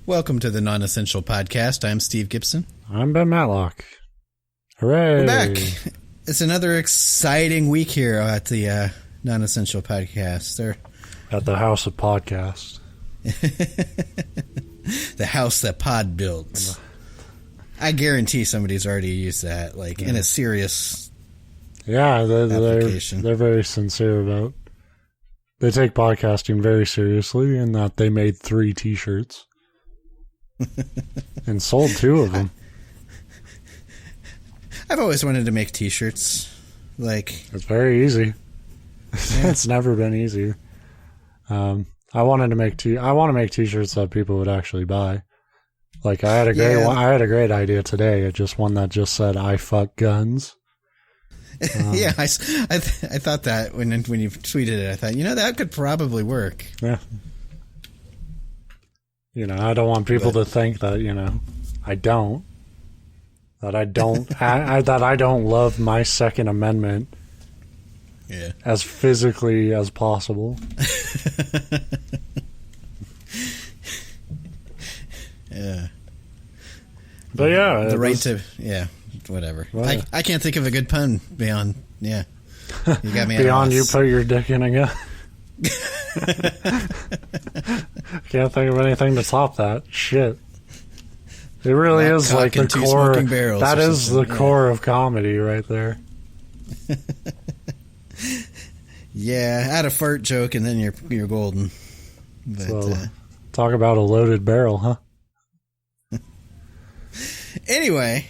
Welcome to the Non-Essential Podcast. I'm Steve Gibson. I'm Ben Matlock. Hooray! We're back. It's another exciting week here at the Non-Essential Podcast. They're at the House of Podcast. The house that Pod builds. I guarantee somebody's already used that, like, in a serious application. They're very sincere about. They take podcasting very seriously, in that they made 3 T-shirts and sold 2 of them. I've always wanted to make T-shirts. Like, it's very easy. Yeah. It's never been easy. I want to make T-shirts that people would actually buy. Like, I had a great idea today. It just one that just said "I fuck guns." Yeah, I thought that when you tweeted it, I thought, that could probably work. Yeah. I don't want people to think that I don't love my Second Amendment. Yeah. As physically as possible. Yeah. But yeah. The right to, whatever. Well, I can't think of a good pun beyond, you got me beyond you put your dick in a gun. Can't think of anything to top that. Shit. It really is like the core. That is the core of comedy right there. Yeah, add a fart joke and then you're golden. But, so, talk about a loaded barrel, huh? Anyway,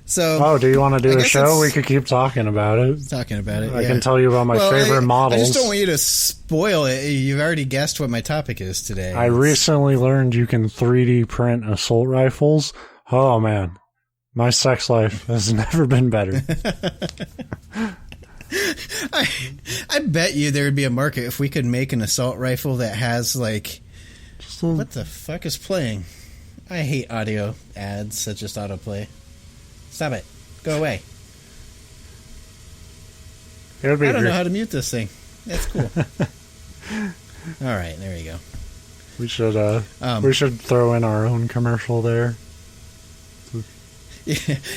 so... do you want to do a show? We could keep talking about it. I can tell you about my favorite models. I just don't want you to spoil it. You've already guessed what my topic is today. I recently learned you can 3D print assault rifles. Oh, man. My sex life has never been better. I bet you there would be a market if we could make an assault rifle that has, like... What the fuck is playing? I hate audio ads that just autoplay. Stop it. Go away. I don't know how to mute this thing. That's cool. All right, there you go. We should throw in our own commercial there.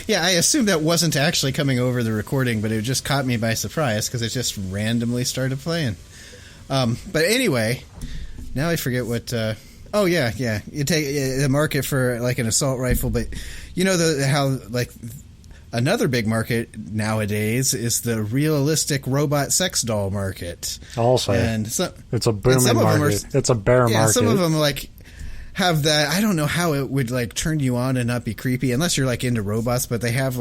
Yeah, I assumed that wasn't actually coming over the recording, but it just caught me by surprise because it just randomly started playing. But anyway, now I forget what... yeah. You take the market for like an assault rifle, but how another big market nowadays is the realistic robot sex doll market. Also, and it's a booming market. It's a bear market. Some of them have that. I don't know how it would turn you on and not be creepy unless you're into robots, but they have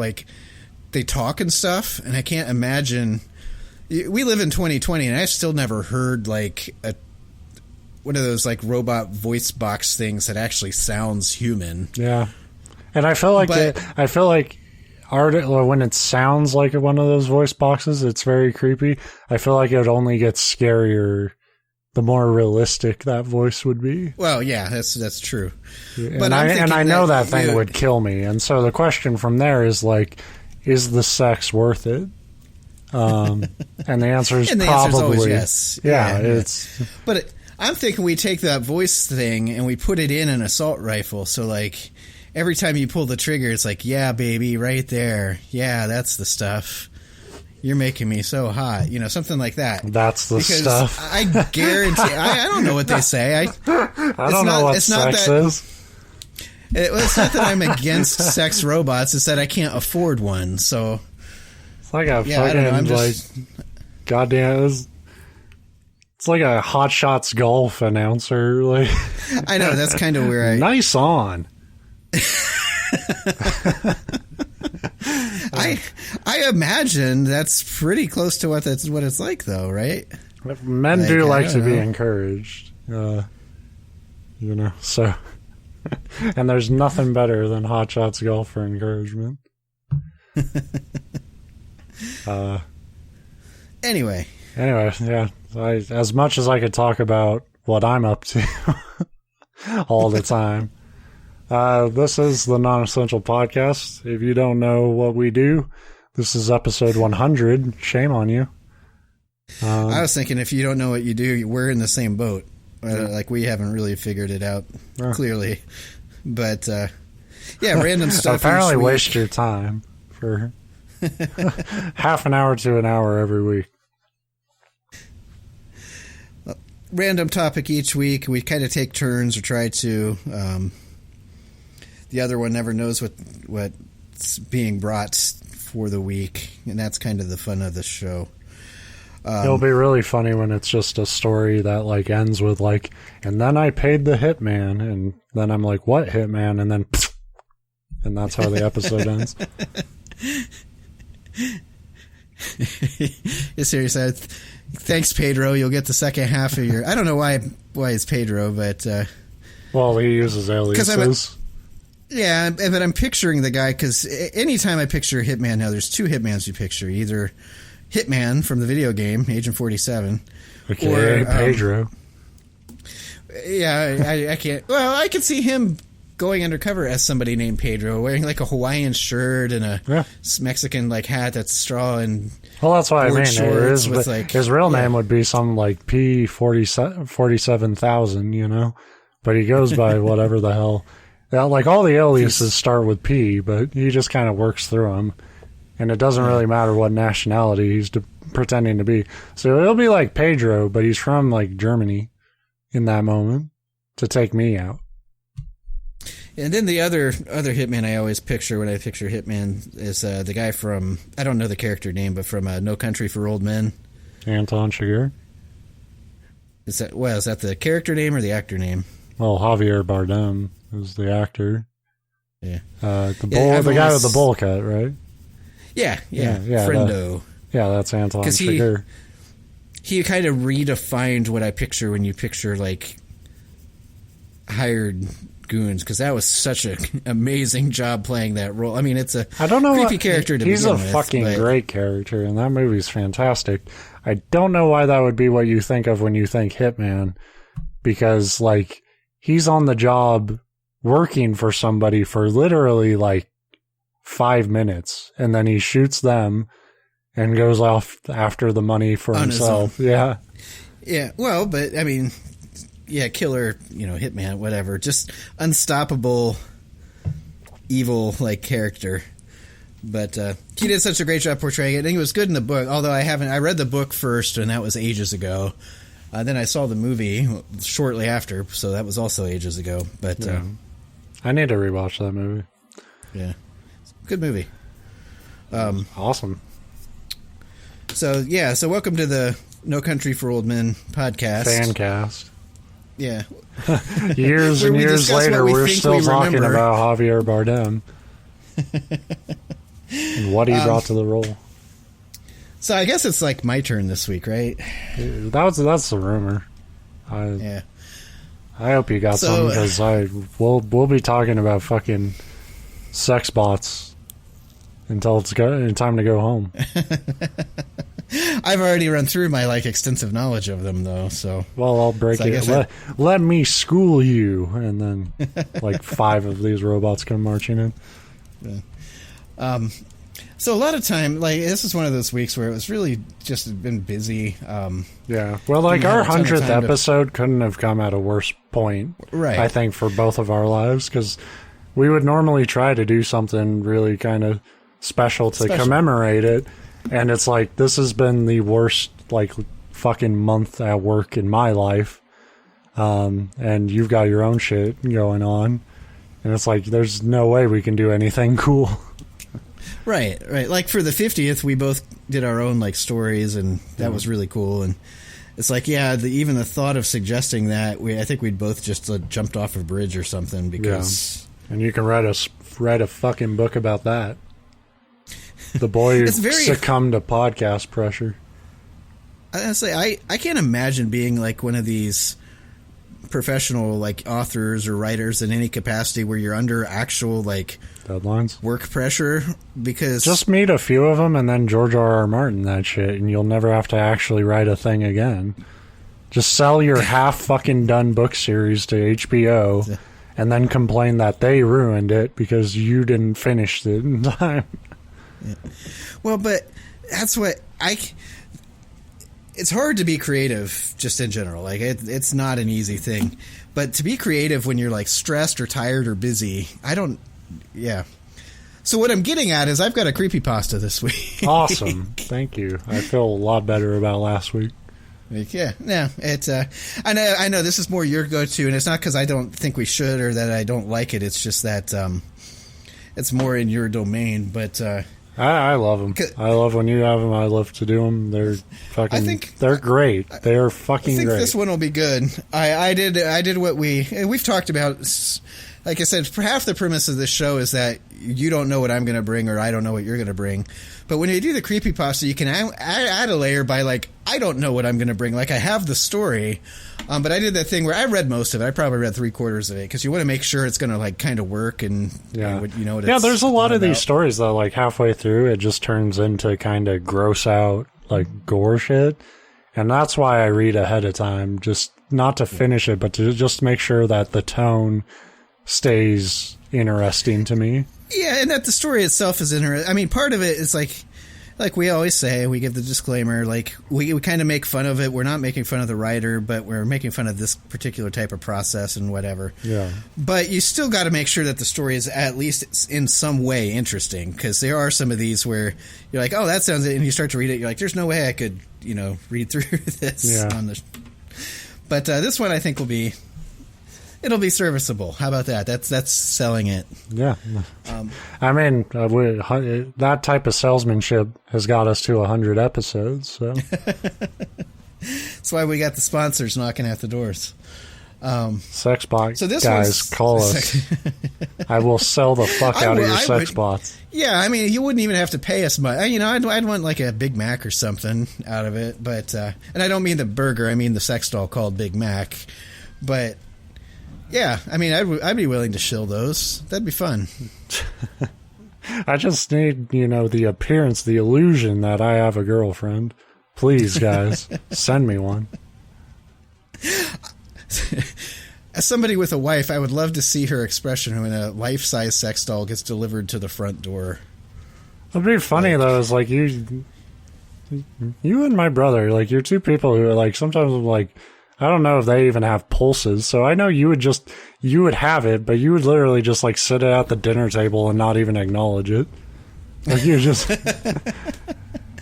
they talk and stuff, and I can't imagine. We live in 2020, and I've still never heard one of those robot voice box things that actually sounds human. Yeah, and I feel like when it sounds like one of those voice boxes, it's very creepy. I feel like it only gets scarier the more realistic that voice would be. Well, yeah, that's true. But I know that thing would kill me, and so the question from there is is the sex worth it? And the answer is probably always yes. Yeah. But I'm thinking we take that voice thing and we put it in an assault rifle. So, every time you pull the trigger, it's yeah, baby, right there. Yeah, that's the stuff. You're making me so hot. Something like that. That's the stuff. I guarantee. I don't know what they say. I don't know what sex is. It's not that I'm against sex robots. It's that I can't afford one. So it's like a fucking goddamn. It's like a Hot Shots golf announcer. I know, that's kind of where nice on. I imagine that's pretty close to what it's like, though, right? Men do like to be encouraged, So, and there's nothing better than Hot Shots golf for encouragement. Anyway, yeah. As much as I could talk about what I'm up to all the time, this is the Non-Essential Podcast. If you don't know what we do, this is episode 100. Shame on you. I was thinking if you don't know what you do, we're in the same boat. Like we haven't really figured it out clearly, but random stuff. Apparently, waste your time for half an hour to an hour every week. Random topic each week. We kind of take turns or try to. The other one never knows what's being brought for the week, and that's kind of the fun of the show. It'll be really funny when it's just a story that like ends with like, and then I paid the hitman, and then I'm like, what hitman? And then, and that's how the episode ends. You're serious? Thanks, Pedro. You'll get the second half of your. I don't know why it's Pedro, but well, he uses aliases. Yeah, but I'm picturing the guy because anytime I picture Hitman now, there's two Hitmans you picture. Either Hitman from the video game, Agent 47. Okay, or Pedro. Yeah, I can't. Well, I could see him going undercover as somebody named Pedro, wearing like a Hawaiian shirt and a Mexican like hat that's straw and. Well, that's what I mean. His real name would be some like P47,000, you know, but he goes by whatever the hell. Like all the aliases start with P, but he just kind of works through them. And it doesn't really matter what nationality he's pretending to be. So it'll be like Pedro, but he's from like Germany in that moment to take me out. And then the other Hitman I always picture when I picture Hitman is the guy from, I don't know the character name, but from No Country for Old Men. Anton Chigurh? Is that the character name or the actor name? Well, Javier Bardem is the actor. Yeah. The guy with the bowl cut, right? Yeah. Friendo. That's Anton Chigurh. He kind of redefined what I picture when you picture, like, hired goons, because that was such an amazing job playing that role. I mean, it's a creepy character to begin with. He's a fucking great character, and that movie's fantastic. I don't know why that would be what you think of when you think Hitman, because, like, he's on the job working for somebody for literally, like, 5 minutes, and then he shoots them and goes off after the money for himself. Yeah. Yeah, well, but, I mean... Yeah, killer, hitman, whatever. Just unstoppable, evil, like, character. But he did such a great job portraying it, and he was good in the book. Although I read the book first, and that was ages ago. Then I saw the movie shortly after, so that was also ages ago. But I need to rewatch that movie. Yeah, good movie. Awesome. So welcome to the No Country for Old Men podcast. Fancast. Yeah. Years and years later, we're still talking about Javier Bardem and what he brought to the role. So I guess it's like my turn this week, right? That's the rumor. I hope you got some, because we'll be talking about fucking sex bots until it's time to go home. I've already run through my extensive knowledge of them, though. So I'll break it. Let me school you, and then 5 of these robots come marching in. Yeah. So a lot of time, this is one of those weeks where it was really just been busy. Yeah. Well, our 100th episode couldn't have come at a worse point, right? I think, for both of our lives, because we would normally try to do something really kind of special to commemorate it. And it's this has been the worst, fucking month at work in my life. And you've got your own shit going on. And it's there's no way we can do anything cool. Right. Like for the 50th, we both did our own, stories, and that was really cool. And it's even the thought of suggesting that, I think we'd both just jumped off a bridge or something, because... Yeah. And you can write a fucking book about that. The boy who succumbed to podcast pressure. Honestly, I can't imagine being one of these professional authors or writers in any capacity where you're under actual deadlines, work pressure, because just meet a few of them and then George R.R. Martin that shit, and you'll never have to actually write a thing again. Just sell your half fucking done book series to HBO and then complain that they ruined it because you didn't finish it in time. Yeah. Well, but that's what it's hard to be creative just in general. Like it's not an easy thing, but to be creative when you're like stressed or tired or busy, yeah. So what I'm getting at is I've got a creepypasta this week. Awesome. Thank you. I feel a lot better about last week. Yeah, it's I know this is more your go-to, and it's not because I don't think we should or that I don't like it. It's just that it's more in your domain, but I love them. I love when you have them. I love to do them. They're fucking. They're great. They're fucking great. I think this one will be good. I did what we've talked about. Like I said, half the premise of this show is that you don't know what I'm going to bring, or I don't know what you're going to bring. But when you do the creepypasta, you can add a layer by like, I don't know what I'm going to bring. Like I have the story, but I did that thing where I read most of it. I probably read 3/4 of it because you want to make sure it's going to like kind of work and you know what it's there's a lot of these stories that like halfway through it just turns into kind of gross out like gore shit, and that's why I read ahead of time, just not to finish it, but to just make sure that the tone stays interesting to me. Yeah, and that the story itself is interesting. I mean, part of it is like we always say, we give the disclaimer, like we kind of make fun of it. We're not making fun of the writer, but we're making fun of this particular type of process and whatever. Yeah. But you still got to make sure that the story is at least in some way interesting, because there are some of these where you're like, oh, that sounds it, and you start to read it, you're like, there's no way I could, read through this on the. But this one I think it'll be serviceable. How about that? That's selling it. Yeah. I mean, that type of salesmanship has got us to 100 episodes. So that's why we got the sponsors knocking at the doors. Sex bots, so guys, call us. I will sell the fuck out of your sex bots. Yeah, I mean, you wouldn't even have to pay us much. I'd want like a Big Mac or something out of it. But and I don't mean the burger. I mean the sex doll called Big Mac. But yeah, I mean, I'd be willing to shill those. That'd be fun. I just need, the appearance, the illusion that I have a girlfriend. Please, guys, send me one. As somebody with a wife, I would love to see her expression when a life-size sex doll gets delivered to the front door. It'd be funny, though, is like you and my brother, like, you're two people who are, like, sometimes, like, I don't know if they even have pulses, so I know you would have it, but you would literally just, like, sit at the dinner table and not even acknowledge it. Like, you just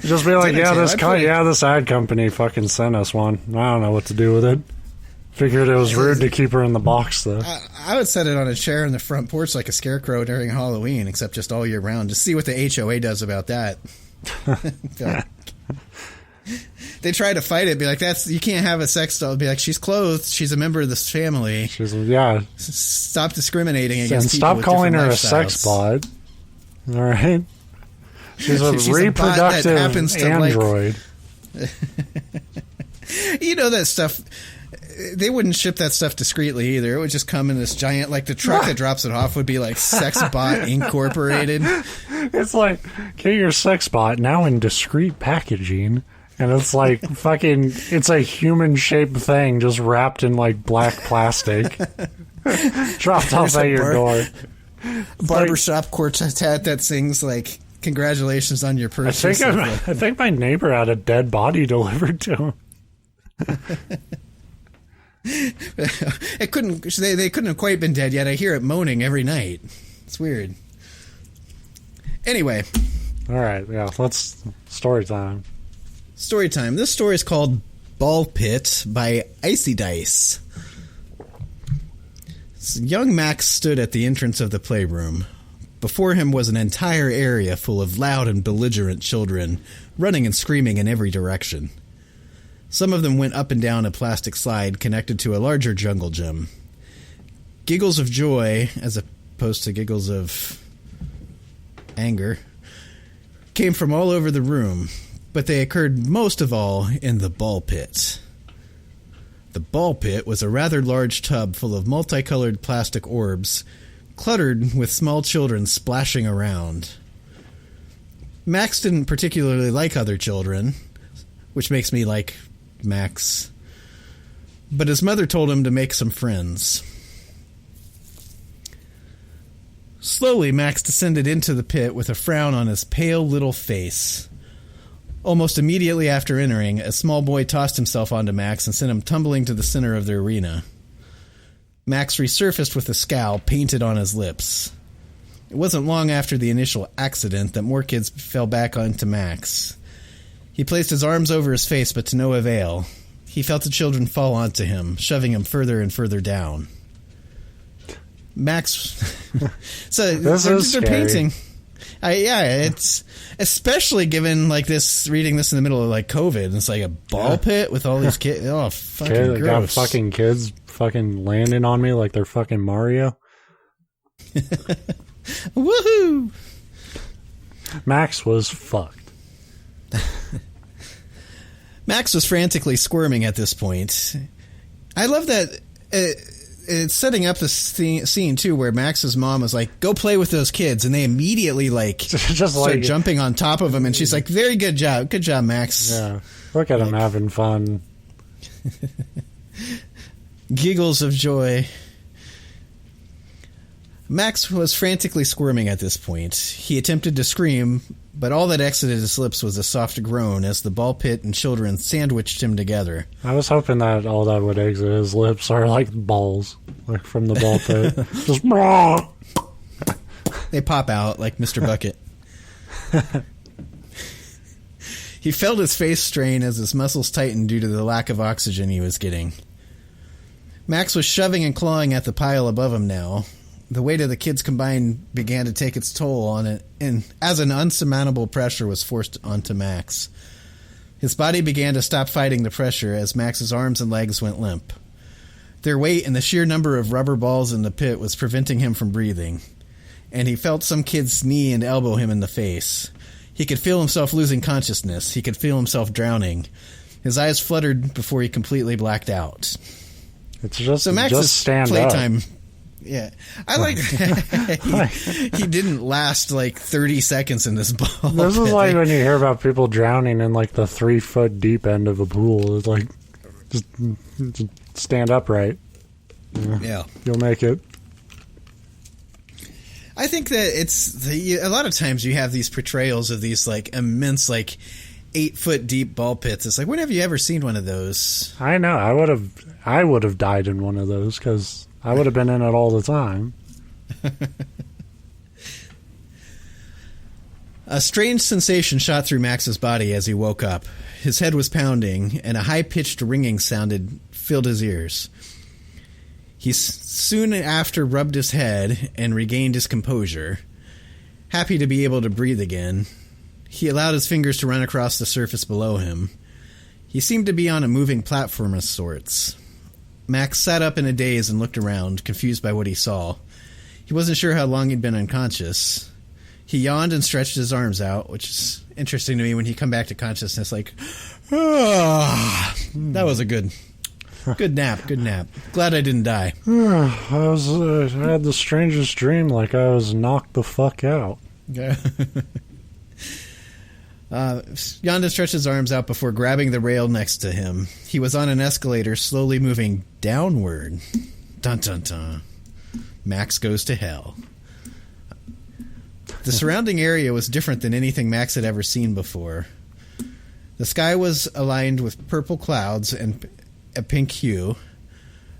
just be like, this ad company fucking sent us one. I don't know what to do with it. Figured it was rude to keep her in the box, though. I would set it on a chair in the front porch like a scarecrow during Halloween, except just all year round, to see what the HOA does about that. They try to fight it, be like, you can't have a sex doll. Be like, she's clothed, she's a member of this family. Stop discriminating against people. And stop calling her a sex bot. All right? She's a reproductive android. That stuff. They wouldn't ship that stuff discreetly either. It would just come in this giant, like the truck that drops it off would be like Sex Bot Incorporated. It's like, get your sex bot now in discreet packaging. And it's like fucking, it's a human-shaped thing just wrapped in like black plastic. Dropped off at your door. Barbershop quartet that sings like, congratulations on your purchase. I think my neighbor had a dead body delivered to him. They couldn't have quite been dead yet. I hear it moaning every night. It's weird. Anyway. All right, yeah, let's story time. Story time. This story is called Ball-Pitt by Icydice. Young Max stood at the entrance of the playroom. Before him was an entire area full of loud and belligerent children, running and screaming in every direction. Some of them went up and down a plastic slide connected to a larger jungle gym. Giggles of joy, as opposed to giggles of anger, came from all over the room, but they occurred most of all in the Ball-Pit. The Ball-Pit was a rather large tub full of multicolored plastic orbs, cluttered with small children splashing around. Max didn't particularly like other children, which makes me like Max. But his mother told him to make some friends. Slowly, Max descended into the pit with a frown on his pale little face. Almost immediately after entering, a small boy tossed himself onto Max and sent him tumbling to the center of the arena. Max resurfaced with a scowl painted on his lips. It wasn't long after the initial accident that more kids fell back onto Max. He placed his arms over his face, but to no avail. He felt the children fall onto him, shoving him further and further down. Max... so they're painting... it's especially given like this, reading this in the middle of like COVID. It's like a ball pit with all these kids. Oh, fucking gross. Got fucking kids fucking landing on me like they're fucking Mario. Woohoo! Max was fucked. Max was frantically squirming at this point. I love that it's setting up the scene too, where Max's mom was like, "Go play with those kids," and they immediately like just start jumping on top of him, and she's like, "Very good job, Max." Yeah, look at him having fun. Giggles of joy. Max was frantically squirming at this point. He attempted to scream, but all that exited his lips was a soft groan as the Ball-Pitt and children sandwiched him together. I was hoping that all that would exit his lips are like balls, like from the Ball-Pitt. Just raw. They pop out like Mr. Bucket. He felt his face strain as his muscles tightened due to the lack of oxygen he was getting. Max was shoving and clawing at the pile above him now. The weight of the kids combined began to take its toll on it, and as an unsurmountable pressure was forced onto Max. His body began to stop fighting the pressure as Max's arms and legs went limp. Their weight and the sheer number of rubber balls in the pit was preventing him from breathing, and he felt some kid's knee and elbow him in the face. He could feel himself losing consciousness. He could feel himself drowning. His eyes fluttered before he completely blacked out. It's just so Max's just stand playtime. Up. Yeah, I like he didn't last like 30 seconds in this ball. This is like when you hear about people drowning in like the 3-foot deep end of a pool. It's like just stand upright. Yeah, you'll make it. I think that a lot of times you have these portrayals of these like immense like 8-foot deep ball pits. It's like, when have you ever seen one of those? I know. I would have died in one of those because I would have been in it all the time. A strange sensation shot through Max's body as he woke up. His head was pounding, and a high-pitched ringing sound filled his ears. He soon after rubbed his head and regained his composure. Happy to be able to breathe again, he allowed his fingers to run across the surface below him. He seemed to be on a moving platform of sorts. Max sat up in a daze and looked around, confused by what he saw. He wasn't sure how long he'd been unconscious. He yawned and stretched his arms out, which is interesting to me when he come back to consciousness, like, that was a good nap, good nap. Glad I didn't die. I had the strangest dream, like I was knocked the fuck out. Yeah. Yonda stretched his arms out before grabbing the rail next to him. He was on an escalator, slowly moving downward. Dun dun dun. Max goes to hell. The surrounding area was different than anything Max had ever seen before. The sky was aligned with purple clouds and a pink hue.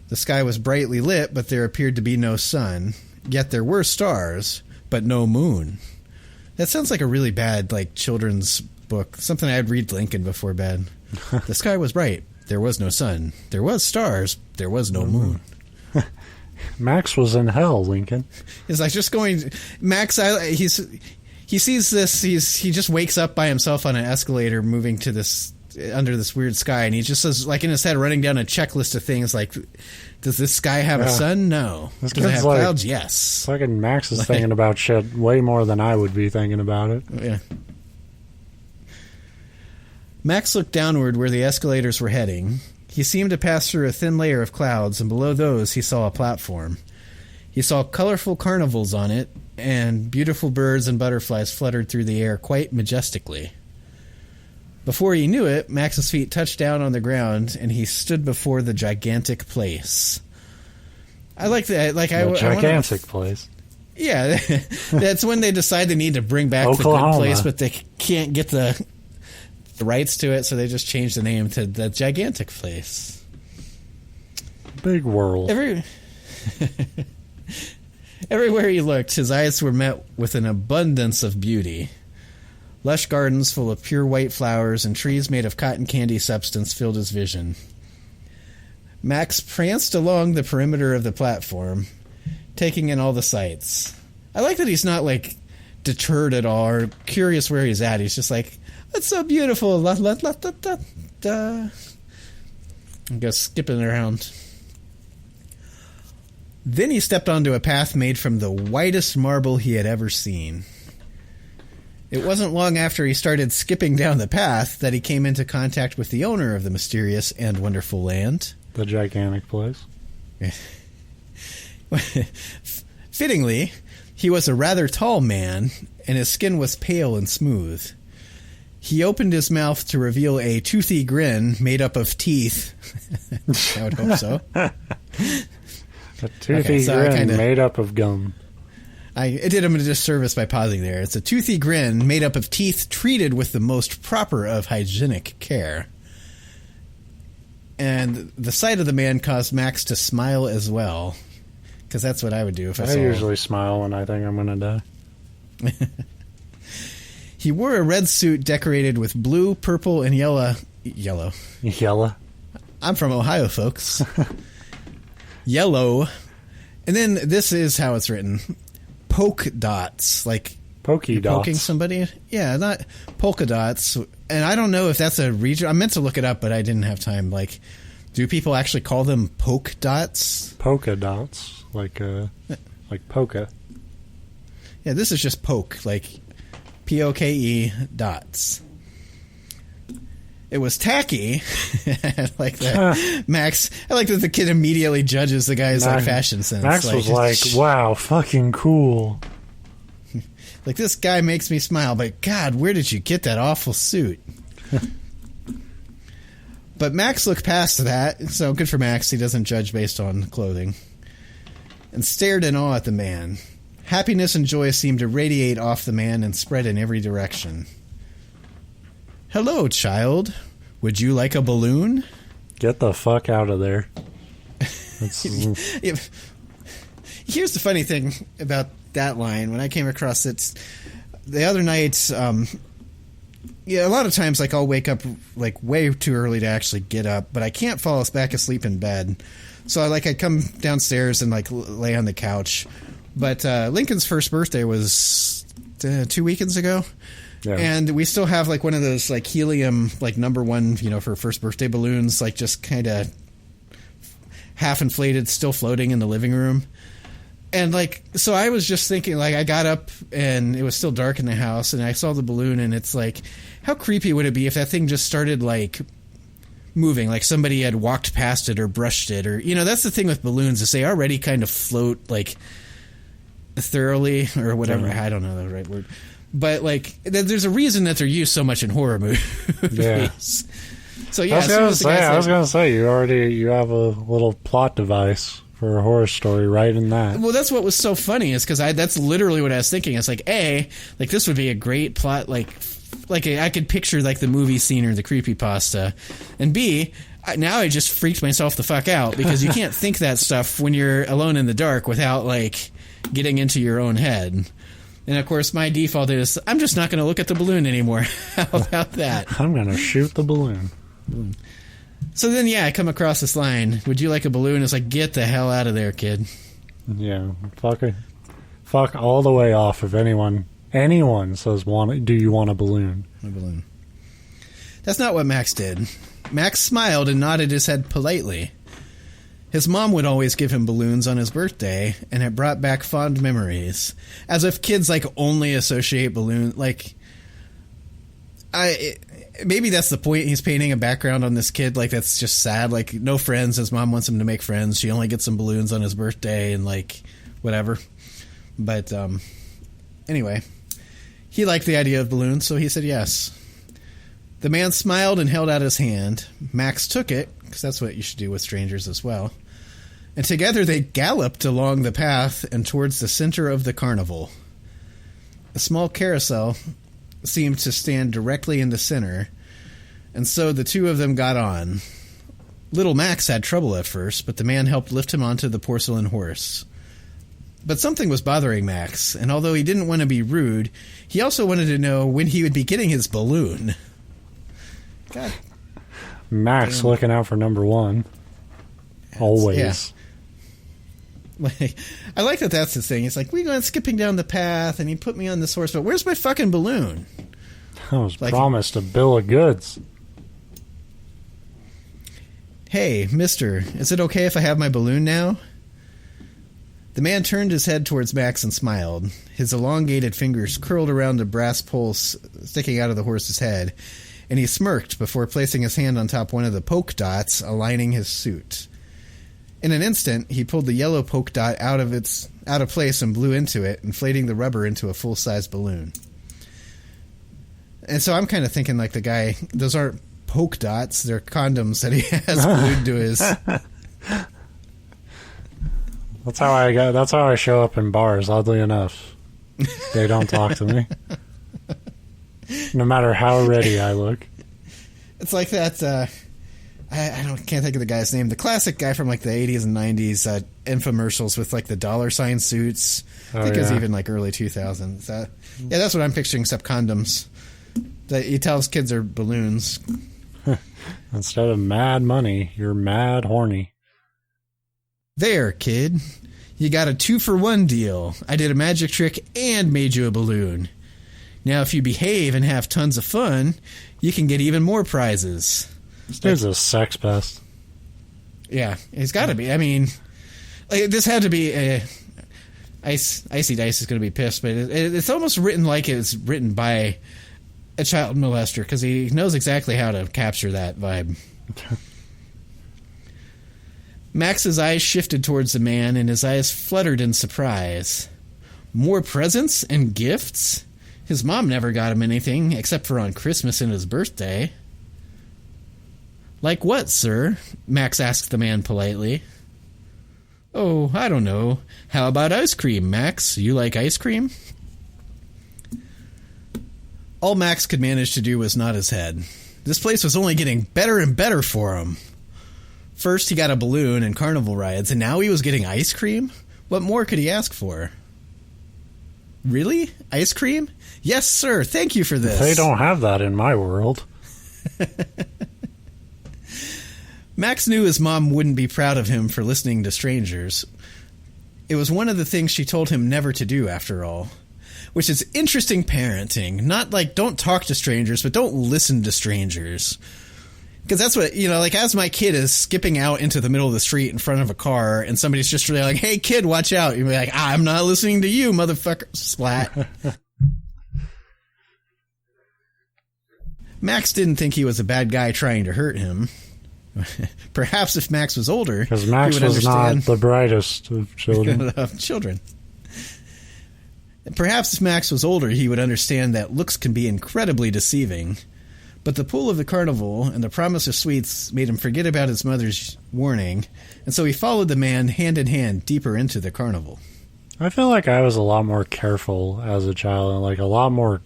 The sky was brightly lit, but there appeared to be no sun. Yet there were stars, but no moon. That sounds like a really bad, like, children's book. Something I'd read Lincoln before bed. The sky was bright. There was no sun. There was stars. There was no moon. Max was in hell, Lincoln. It's like just going... Max, he sees this. He just wakes up by himself on an escalator moving to this... under this weird sky, and he just says, like, in his head, running down a checklist of things like... Does this sky have a sun? No. Does it have clouds? Yes. Fucking Max is thinking about shit way more than I would be thinking about it. Yeah. Max looked downward where the escalators were heading. He seemed to pass through a thin layer of clouds, and below those he saw a platform. He saw colorful carnivals on it, and beautiful birds and butterflies fluttered through the air quite majestically. Before he knew it, Max's feet touched down on the ground, and he stood before the gigantic place. I like that. Like gigantic place. Yeah, that's when they decide they need to bring back Oklahoma. the good place, but they can't get the the rights to it, so they just changed the name to the Gigantic Place. Big world. Everywhere he looked, his eyes were met with an abundance of beauty. Lush gardens full of pure white flowers and trees made of cotton candy substance filled his vision. Max pranced along the perimeter of the platform, taking in all the sights. I like that he's not, like, deterred at all or curious where he's at. He's just like, that's so beautiful. La, la, la, da, da, da. And goes skipping around. Then he stepped onto a path made from the whitest marble he had ever seen. It wasn't long after he started skipping down the path that he came into contact with the owner of the mysterious and wonderful land. The Gigantic Place. Fittingly, he was a rather tall man, and his skin was pale and smooth. He opened his mouth to reveal a toothy grin made up of teeth. I would hope so. A toothy grin made up of gum. It did him a disservice by pausing there. It's a toothy grin made up of teeth treated with the most proper of hygienic care. And the sight of the man caused Max to smile as well. Because that's what I would do if I saw him. I usually smile when I think I'm going to die. He wore a red suit decorated with blue, purple, and yellow. Yellow? I'm from Ohio, folks. Yellow. And then this is how it's written. Polka dots. Like pokey dots. Poking somebody? Yeah, not polka dots. And I don't know if that's a region. I meant to look it up, but I didn't have time. Like, do people actually call them poke dots? Polka dots. Like polka. Yeah, this is just poke. Like, P-O-K-E dots. It was tacky. I like that. Max, I like that the kid immediately judges the guy's like fashion sense. Max was like, wow, fucking cool. Like, this guy makes me smile, but God, where did you get that awful suit? But Max looked past that, so good for Max. He doesn't judge based on clothing. And stared in awe at the man. Happiness and joy seemed to radiate off the man and spread in every direction. Hello, child. Would you like a balloon? Get the fuck out of there. Here's the funny thing about that line. When I came across it the other night, a lot of times, like, I'll wake up like way too early to actually get up, but I can't fall back asleep in bed. So I come downstairs and like lay on the couch. But Lincoln's first birthday was 2 weekends ago. Yeah. And we still have like one of those like helium, like number one, for first birthday balloons, like just kind of half inflated, still floating in the living room. And like, so I was just thinking, like, I got up and it was still dark in the house and I saw the balloon and it's like, how creepy would it be if that thing just started like moving, like somebody had walked past it or brushed it, or, that's the thing with balloons is they already kind of float like thoroughly or whatever. I don't know the right word. But, like, there's a reason that they're used so much in horror movies. Yeah. So, yeah. I was going to say, you have a little plot device for a horror story right in that. Well, that's what was so funny is because that's literally what I was thinking. It's like, A, like, this would be a great plot, like I could picture, like, the movie scene or the creepypasta. And B, now I just freaked myself the fuck out because you can't think that stuff when you're alone in the dark without, like, getting into your own head. And, of course, my default is, I'm just not going to look at the balloon anymore. How about that? I'm going to shoot the balloon. So then, I come across this line, would you like a balloon? It's like, get the hell out of there, kid. Yeah, fuck all the way off if anyone says, do you want a balloon? A balloon. That's not what Max did. Max smiled and nodded his head politely. His mom would always give him balloons on his birthday, and it brought back fond memories. As if kids, like, only associate balloons. Like, maybe that's the point. He's painting a background on this kid. Like, that's just sad. Like, no friends. His mom wants him to make friends. She only gets some balloons on his birthday and, like, whatever. But, anyway. He liked the idea of balloons, so he said yes. The man smiled and held out his hand. Max took it, because that's what you should do with strangers as well. And together they galloped along the path and towards the center of the carnival. A small carousel seemed to stand directly in the center, And so the two of them got on. Little Max had trouble at first, but the man helped lift him onto the porcelain horse. But something was bothering Max, and although he didn't want to be rude, he also wanted to know when he would be getting his balloon. God. Max looking out for number one. Always. Yeah. Like, I like that that's his thing. It's like, we went skipping down the path, and he put me on this horse, but where's my fucking balloon? I was promised a bill of goods. Hey, mister, is it okay if I have my balloon now? The man turned his head towards Max and smiled. His elongated fingers curled around a brass pole sticking out of the horse's head, and he smirked before placing his hand on top one of the polka dots aligning his suit. In an instant, he pulled the yellow polka dot out of place and blew into it, inflating the rubber into a full-size balloon. And so I'm kind of thinking like the guy, those aren't polka dots, they're condoms that he has glued to his... That's how I show up in bars, oddly enough. They don't talk to me. No matter how ready I look. It's like that, can't think of the guy's name. The classic guy from like the 80s and 90s infomercials with like the dollar sign suits. I think it was even like early 2000s. Yeah, that's what I'm picturing, except condoms. That he tells kids are balloons. Instead of mad money, you're mad horny. There, kid. You got a 2-for-1 deal. I did a magic trick and made you a balloon. Now, if you behave and have tons of fun, you can get even more prizes. This dude's a sex pest. Yeah, he's got to be. I mean, like, this had to be Icydice is going to be pissed, but it's almost written like it's written by a child molester because he knows exactly how to capture that vibe. Max's eyes shifted towards the man, and his eyes fluttered in surprise. More presents and gifts? His mom never got him anything, except for on Christmas and his birthday. Like what, sir? Max asked the man politely. Oh, I don't know. How about ice cream, Max? You like ice cream? All Max could manage to do was nod his head. This place was only getting better and better for him. First, he got a balloon and carnival rides, and now he was getting ice cream? What more could he ask for? Really? Ice cream? Yes, sir. Thank you for this. They don't have that in my world. Max knew his mom wouldn't be proud of him for listening to strangers. It was one of the things she told him never to do, after all. Which is interesting parenting. Not like, don't talk to strangers, but don't listen to strangers. Because that's what, like as my kid is skipping out into the middle of the street in front of a car and somebody's just really like, hey, kid, watch out. You'd be like, I'm not listening to you, motherfucker. Splat. Max didn't think he was a bad guy trying to hurt him. Perhaps if Max was older, because Max was not the brightest of children. Perhaps if Max was older, he would understand that looks can be incredibly deceiving. But the pull of the carnival and the promise of sweets made him forget about his mother's warning, and so he followed the man hand in hand deeper into the carnival. I feel like I was a lot more careful as a child and like a lot more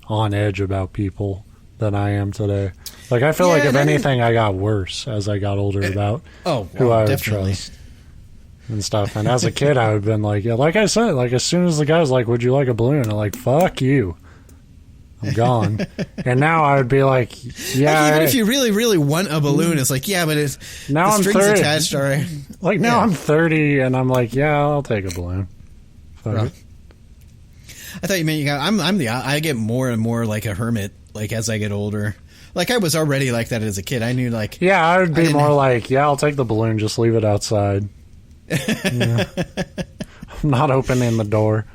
on edge about people than I am today. Like I feel like if anything, I got worse as I got older about who I would trust and stuff. And as a kid, I would have been like, yeah, like I said, like as soon as the guy was like, would you like a balloon? I'm like, fuck you. I'm gone. And now I would be like, yeah. Like even if you really, really want a balloon, it's like, yeah, but it's now the I'm strings 30. Attached are... Like now I'm 30 and I'm like, yeah, I'll take a balloon. Fuck it. I thought you meant I get more and more like a hermit, like as I get older. Like I was already like that as a kid. I knew like... Yeah, I would be more like, yeah, I'll take the balloon, just leave it outside. Yeah. I'm not opening the door.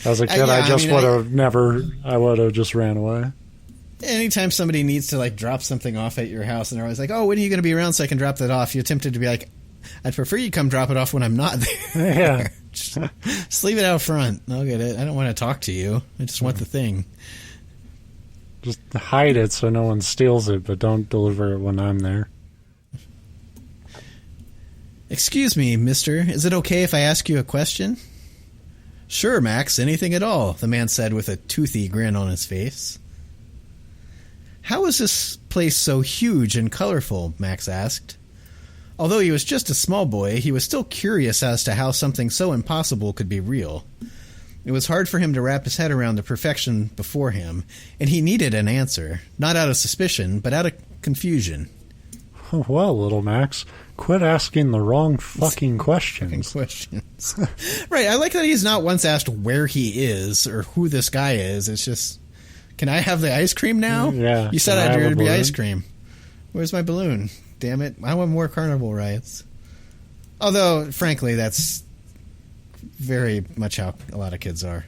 As a kid, I would have just ran away. Anytime somebody needs to like drop something off at your house and they're always like, oh, when are you going to be around so I can drop that off? You're tempted to be like, I'd prefer you come drop it off when I'm not there. Yeah. just leave it out front. I'll get it. I don't want to talk to you. I just want the thing. Just hide it so no one steals it, but don't deliver it when I'm there. Excuse me, mister. Is it okay if I ask you a question? Sure, Max. Anything at all, the man said with a toothy grin on his face. How is this place so huge and colorful? Max asked. Although he was just a small boy, he was still curious as to how something so impossible could be real. It was hard for him to wrap his head around the perfection before him, and he needed an answer, not out of suspicion, but out of confusion. Well, little Max, quit asking the wrong fucking questions. Right, I like that he's not once asked where he is or who this guy is. It's just, can I have the ice cream now? Yeah. You said there'd be ice cream. Where's my balloon? Damn it, I want more carnival rides. Although, frankly, that's very much how a lot of kids are.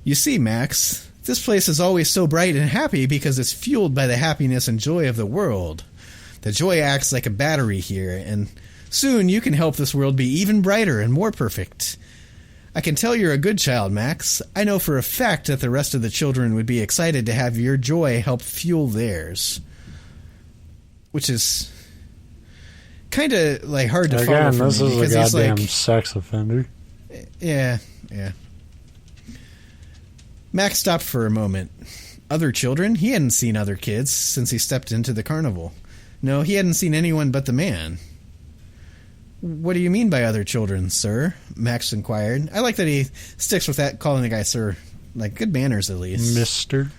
You see, Max, this place is always so bright and happy because it's fueled by the happiness and joy of the world. The joy acts like a battery here, and soon you can help this world be even brighter and more perfect. I can tell you're a good child, Max. I know for a fact that the rest of the children would be excited to have your joy help fuel theirs. Which is kind of like hard to follow. Again, this is a goddamn sex offender. Yeah. Max stopped for a moment. Other children? He hadn't seen other kids since he stepped into the carnival. No, he hadn't seen anyone but the man. What do you mean by other children, sir? Max inquired. I like that he sticks with that, calling the guy sir. Like, good manners, at least. Mister.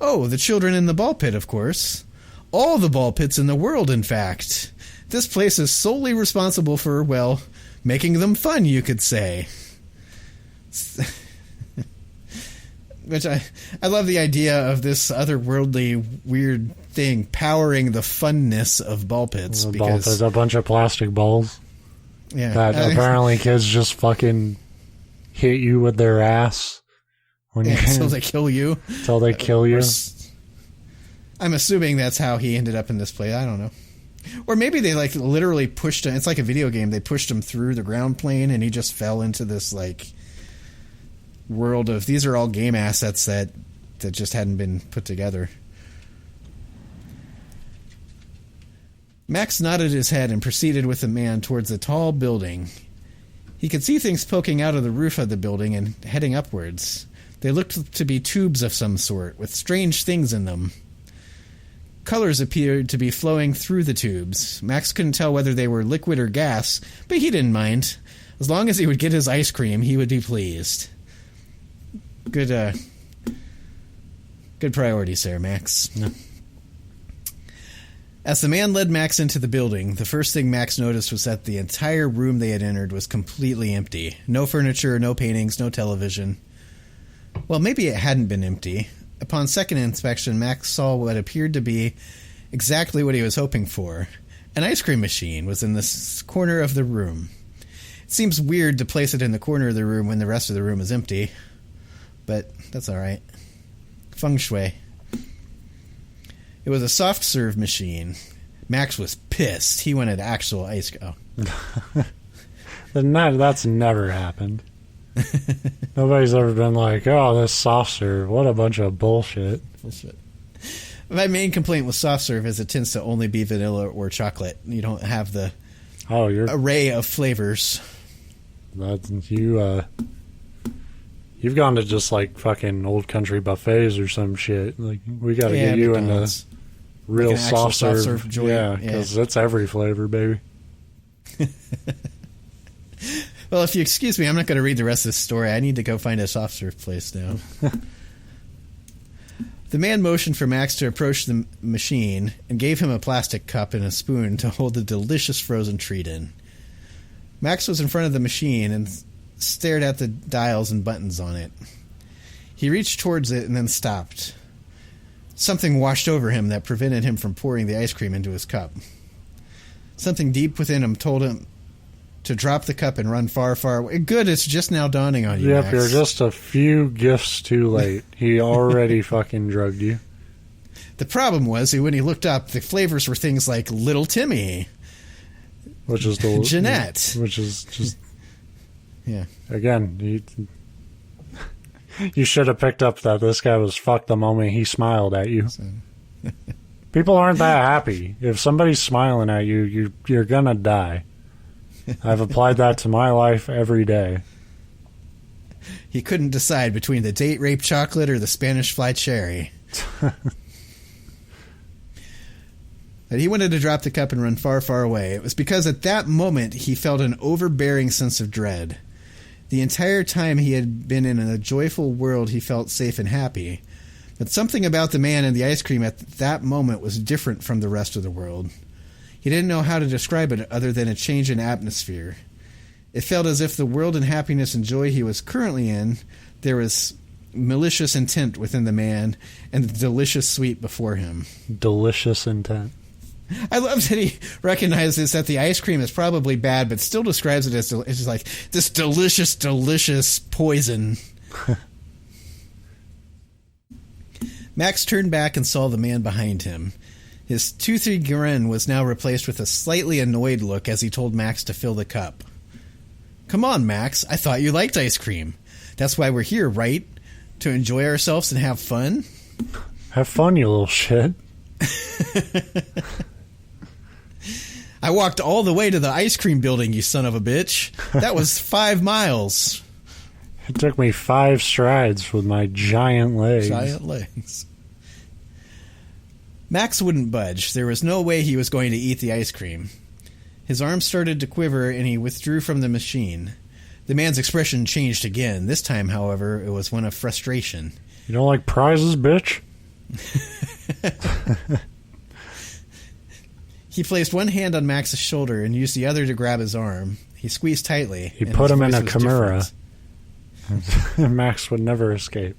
Oh, the children in the Ball-Pitt, of course. All the Ball-Pitts in the world, in fact. This place is solely responsible for, well, making them fun, you could say. Which I love the idea of this otherworldly weird thing powering the funness of Ball-Pitts. Because a bunch of plastic balls. Yeah. That apparently kids just fucking hit you with their ass. Until they kill you. Until they kill you. I'm assuming that's how he ended up in this place. I don't know. Or maybe they like literally pushed him. It's like a video game. They pushed him through the ground plane and he just fell into this like world of, these are all game assets that just hadn't been put together. Max nodded his head and proceeded with the man towards a tall building. He could see things poking out of the roof of the building and heading upwards. They looked to be tubes of some sort, with strange things in them. Colors appeared to be flowing through the tubes. Max couldn't tell whether they were liquid or gas, but he didn't mind. As long as he would get his ice cream, he would be pleased. Good priorities there, Max. No. As the man led Max into the building, the first thing Max noticed was that the entire room they had entered was completely empty. No furniture, no paintings, no television. Well, maybe it hadn't been empty. Upon second inspection, Max saw what appeared to be exactly what he was hoping for. An ice cream machine was in this corner of the room. It seems weird to place it in the corner of the room when the rest of the room is empty, but that's alright. Feng shui. It was a soft serve machine. Max was pissed. He wanted actual ice cream. Oh. That's never happened. Nobody's ever been like, oh, this soft serve, what a bunch of bullshit. My main complaint with soft serve is it tends to only be vanilla or chocolate. You don't have the array of flavors. You've gone to just like fucking old country buffets or some shit. Like, we gotta get you into real like soft serve joint. Yeah, because it's every flavor, baby. Well, if you excuse me, I'm not going to read the rest of this story. I need to go find a soft serve place now. The man motioned for Max to approach the machine and gave him a plastic cup and a spoon to hold the delicious frozen treat in. Max was in front of the machine and stared at the dials and buttons on it. He reached towards it and then stopped. Something washed over him that prevented him from pouring the ice cream into his cup. Something deep within him told him to drop the cup and run far, far away. Good, it's just now dawning on you, Yep, Max. You're just a few gifts too late. He already fucking drugged you. The problem was, when he looked up, the flavors were things like Little Timmy. Which is Jeanette. Which is just... Yeah. Again, you should have picked up that this guy was fucked the moment he smiled at you. People aren't that happy. If somebody's smiling at you, you're gonna die. I've applied that to my life every day. He couldn't decide between the date rape chocolate or the Spanish fly cherry. But he wanted to drop the cup and run far, far away. It was because at that moment he felt an overbearing sense of dread. The entire time he had been in a joyful world, he felt safe and happy. But something about the man and the ice cream at that moment was different from the rest of the world. He didn't know how to describe it other than a change in atmosphere. It felt as if the world and happiness and joy he was currently in, there was malicious intent within the man and the delicious sweet before him. Delicious intent. I love that he recognizes that the ice cream is probably bad, but still describes it as it's just like this delicious, delicious poison. Max turned back and saw the man behind him. His toothy grin was now replaced with a slightly annoyed look as he told Max to fill the cup. Come on, Max. I thought you liked ice cream. That's why we're here, right? To enjoy ourselves and have fun? Have fun, you little shit. I walked all the way to the ice cream building, you son of a bitch. That was 5 miles. It took me 5 strides with my giant legs. Giant legs. Max wouldn't budge. There was no way he was going to eat the ice cream. His arms started to quiver, and he withdrew from the machine. The man's expression changed again. This time, however, it was one of frustration. You don't like prizes, bitch? He placed one hand on Max's shoulder and used the other to grab his arm. He squeezed tightly. He put him in a Chimera. Max would never escape.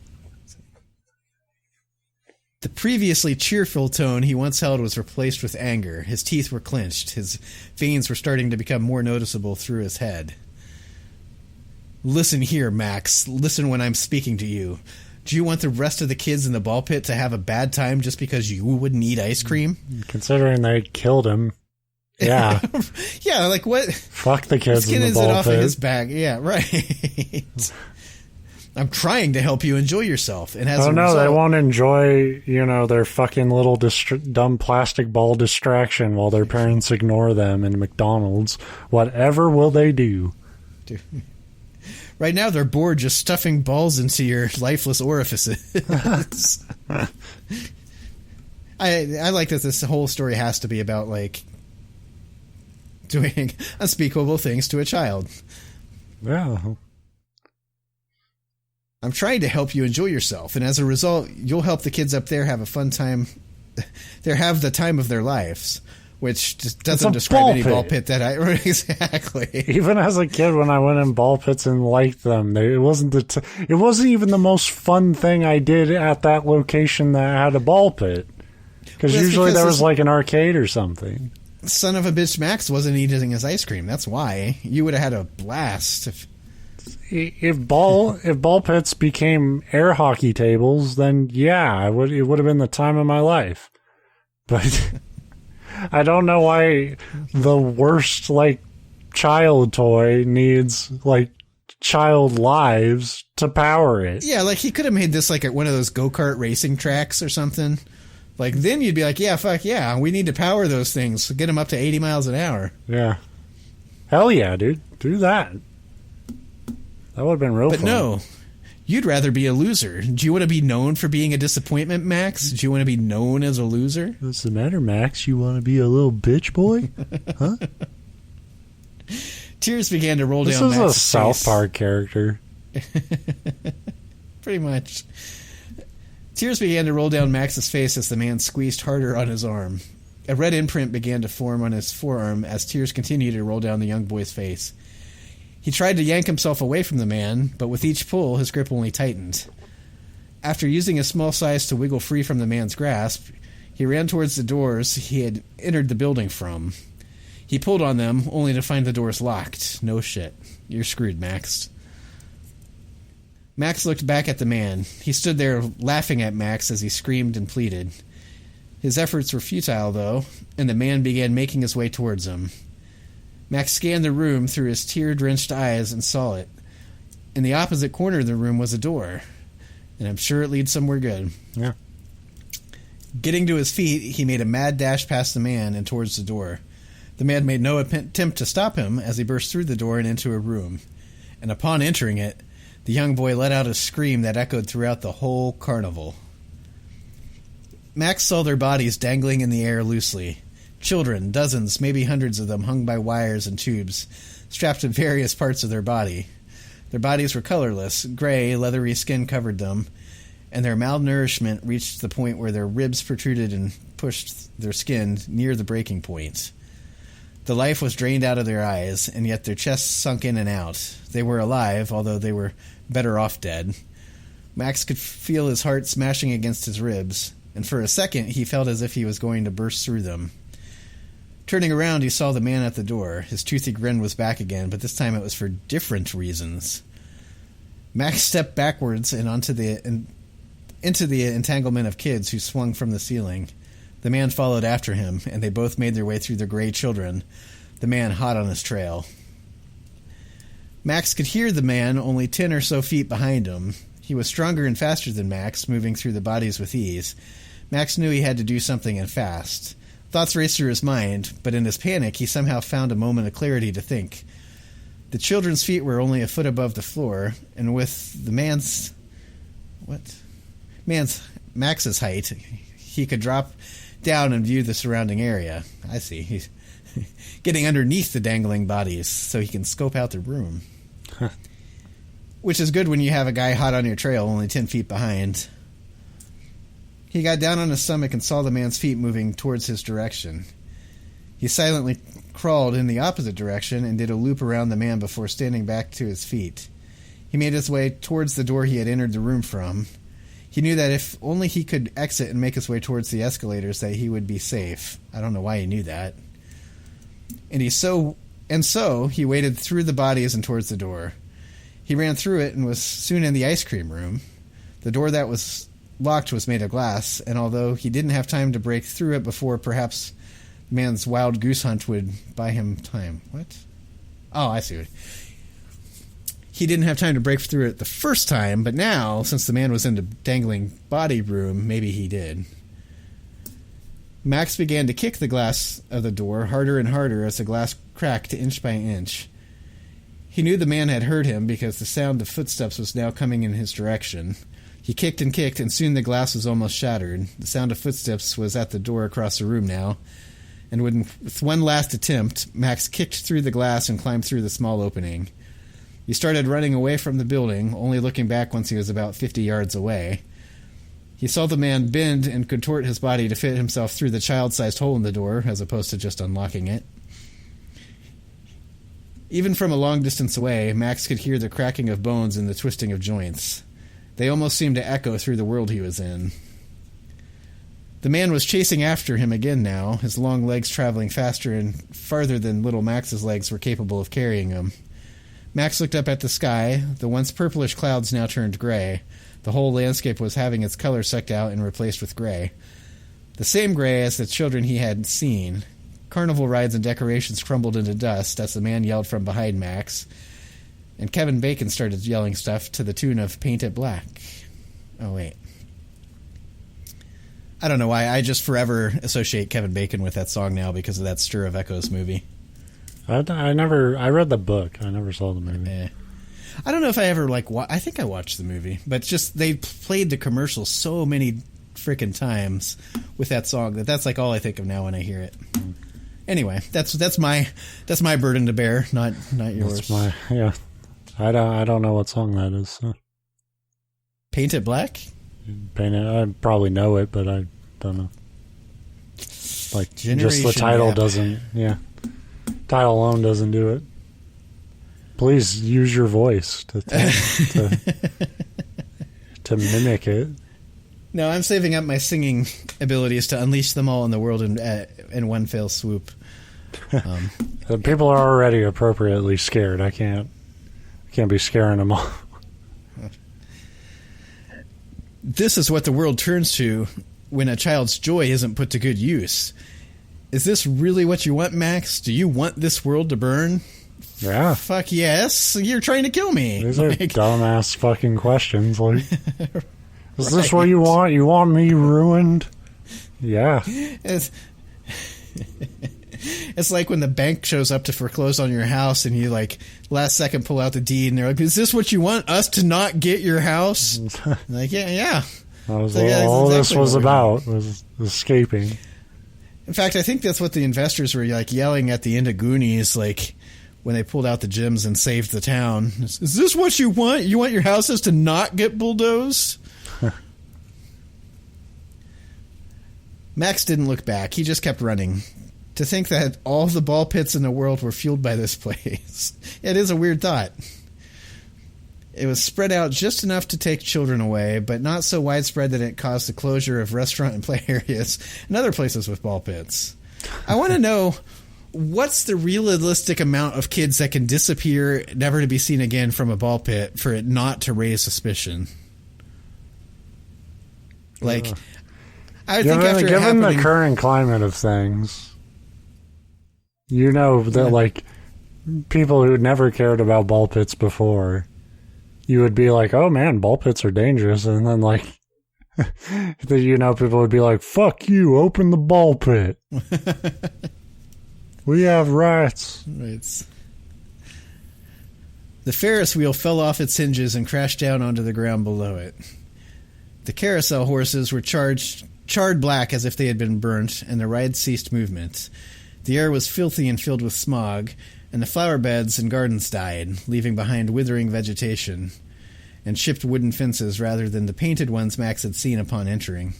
The previously cheerful tone he once held was replaced with anger. His teeth were clenched. His veins were starting to become more noticeable through his head. Listen here, Max. Listen when I'm speaking to you. Do you want the rest of the kids in the Ball-Pitt to have a bad time just because you wouldn't eat ice cream? Considering they killed him. Yeah. Yeah, like what? Fuck the kids in the Ball-Pit. It off of his back. Yeah, right. I'm trying to help you enjoy yourself. And as they won't enjoy, their fucking little dumb plastic ball distraction while their parents ignore them in McDonald's. Whatever will they do? Dude. Right now, they're bored just stuffing balls into your lifeless orifices. I like that this whole story has to be about, like, doing unspeakable things to a child. Yeah. I'm trying to help you enjoy yourself, and as a result, you'll help the kids up there have a fun time. They have the time of their lives. Which just doesn't describe any Ball-Pit that I... Exactly. Even as a kid, when I went in Ball-Pits and liked them, it wasn't it wasn't even the most fun thing I did at that location that had a Ball-Pit. Because usually there was like an arcade or something. Son of a bitch Max wasn't eating his ice cream. That's why. You would have had a blast. If Ball-Pits became air hockey tables, then yeah, it would have been the time of my life. But... I don't know why the worst, child toy needs, child lives to power it. Yeah, he could have made this, at one of those go-kart racing tracks or something. Then you'd be like, yeah, fuck yeah, we need to power those things. Get them up to 80 miles an hour. Yeah. Hell yeah, dude. Do that. That would have been real fun. But no. You'd rather be a loser. Do you want to be known for being a disappointment, Max? Do you want to be known as a loser? What's the matter, Max? You want to be a little bitch boy? Huh? Tears began to roll down Max's face. This is a South Park character. Pretty much. Tears began to roll down Max's face as the man squeezed harder on his arm. A red imprint began to form on his forearm as tears continued to roll down the young boy's face. He tried to yank himself away from the man, but with each pull, his grip only tightened. After using his small size to wiggle free from the man's grasp, he ran towards the doors he had entered the building from. He pulled on them, only to find the doors locked. No shit. You're screwed, Max. Max looked back at the man. He stood there laughing at Max as he screamed and pleaded. His efforts were futile, though, and the man began making his way towards him. Max scanned the room through his tear-drenched eyes and saw it. In the opposite corner of the room was a door, and I'm sure it leads somewhere good. Yeah. Getting to his feet, he made a mad dash past the man and towards the door. The man made no attempt to stop him as he burst through the door and into a room. And upon entering it, The young boy let out a scream that echoed throughout the whole carnival. Max saw their bodies dangling in the air loosely. Children, dozens, maybe hundreds of them, hung by wires and tubes, strapped to various parts of their body. Their bodies were colorless. Gray, leathery skin covered them, and their malnourishment reached the point where their ribs protruded and pushed their skin near the breaking point. The life was drained out of their eyes, and yet their chests sunk in and out. They were alive, although they were better off dead. Max could feel his heart smashing against his ribs, and for a second he felt as if he was going to burst through them. Turning around, he saw the man at the door. His toothy grin was back again, but this time it was for different reasons. Max stepped backwards and into the entanglement of kids who swung from the ceiling. The man followed after him, and they both made their way through the gray children, the man hot on his trail. Max could hear the man only 10 or so feet behind him. He was stronger and faster than Max, moving through the bodies with ease. Max knew he had to do something, and fast. Thoughts raced through his mind, but in his panic he somehow found a moment of clarity to think. The children's feet were only a foot above the floor, and with the Max's height, he could drop down and view the surrounding area. I see. He's getting underneath the dangling bodies so he can scope out the room. Which is good when you have a guy hot on your trail only 10 feet behind. He got down on his stomach and saw the man's feet moving towards his direction. He silently crawled in the opposite direction and did a loop around the man before standing back to his feet. He made his way towards the door he had entered the room from. He knew that if only he could exit and make his way towards the escalators that he would be safe. I don't know why he knew that. So he waded through the bodies and towards the door. He ran through it and was soon in the ice cream room. The door that was locked was made of glass, and although he didn't have time to break through it before, perhaps the man's wild goose hunt would buy him time. What? Oh, I see. He didn't have time to break through it the first time, but now, since the man was in the dangling body room, maybe he did. Max began to kick the glass of the door harder and harder as the glass cracked inch by inch. He knew the man had heard him because the sound of footsteps was now coming in his direction. He kicked, and soon the glass was almost shattered. The sound of footsteps was at the door across the room now, and with one last attempt, Max kicked through the glass and climbed through the small opening. He started running away from the building, only looking back once he was about 50 yards away. He saw the man bend and contort his body to fit himself through the child-sized hole in the door, as opposed to just unlocking it. Even from a long distance away, Max could hear the cracking of bones and the twisting of joints. They almost seemed to echo through the world he was in. The man was chasing after him again now, his long legs traveling faster and farther than little Max's legs were capable of carrying him. Max looked up at the sky. The once purplish clouds now turned gray. The whole landscape was having its color sucked out and replaced with gray. The same gray as the children he had seen. Carnival rides and decorations crumbled into dust as the man yelled from behind Max, and Kevin Bacon started yelling stuff to the tune of Paint It Black. Oh, wait. I don't know why. I just forever associate Kevin Bacon with that song now because of that Stir of Echoes movie. I read the book. I never saw the movie. I don't know if I ever, I think I watched the movie, but just they played the commercial so many freaking times with that song that's like all I think of now when I hear it. Anyway, that's my burden to bear, not yours. I don't know what song that is. So. Paint It Black? I probably know it, but I don't know. Like Generation just the title Gap. Doesn't. Yeah, title alone doesn't do it. Please use your voice to mimic it. No, I'm saving up my singing abilities to unleash them all in the world in one fell swoop. The people are already appropriately scared. I can't be scaring them all. This is what the world turns to when a child's joy isn't put to good use. Is this really what you want, Max? Do you want this world to burn? Yeah. Fuck yes. You're trying to kill me. These are dumbass fucking questions. Like, is this what you want? You want me ruined? Yeah. It's like when the bank shows up to foreclose on your house and you like last second pull out the deed and they're like, is this what you want us to not get your house? Like, yeah. That was all this was about, was escaping. In fact, I think that's what the investors were like yelling at the end of Goonies, like when they pulled out the gems and saved the town. Is this what you want? You want your houses to not get bulldozed? Max didn't look back. He just kept running. To think that all the ball pits in the world were fueled by this place. It is a weird thought. It was spread out just enough to take children away, but not so widespread that it caused the closure of restaurant and play areas and other places with ball pits. I want to know, what's the realistic amount of kids that can disappear, never to be seen again from a ball pit, for it not to raise suspicion? Like, I think after given the current climate of things, you know that like people who never cared about ball pits before, you would be like, oh man, ball pits are dangerous. And then like, you know, people would be like, fuck you, open the ball pit. We have rights. Right. The Ferris wheel fell off its hinges and crashed down onto the ground below it. The carousel horses were charred black as if they had been burnt, and the ride ceased movement. The air was filthy and filled with smog, and the flower beds and gardens died, leaving behind withering vegetation and chipped wooden fences rather than the painted ones Max had seen upon entering.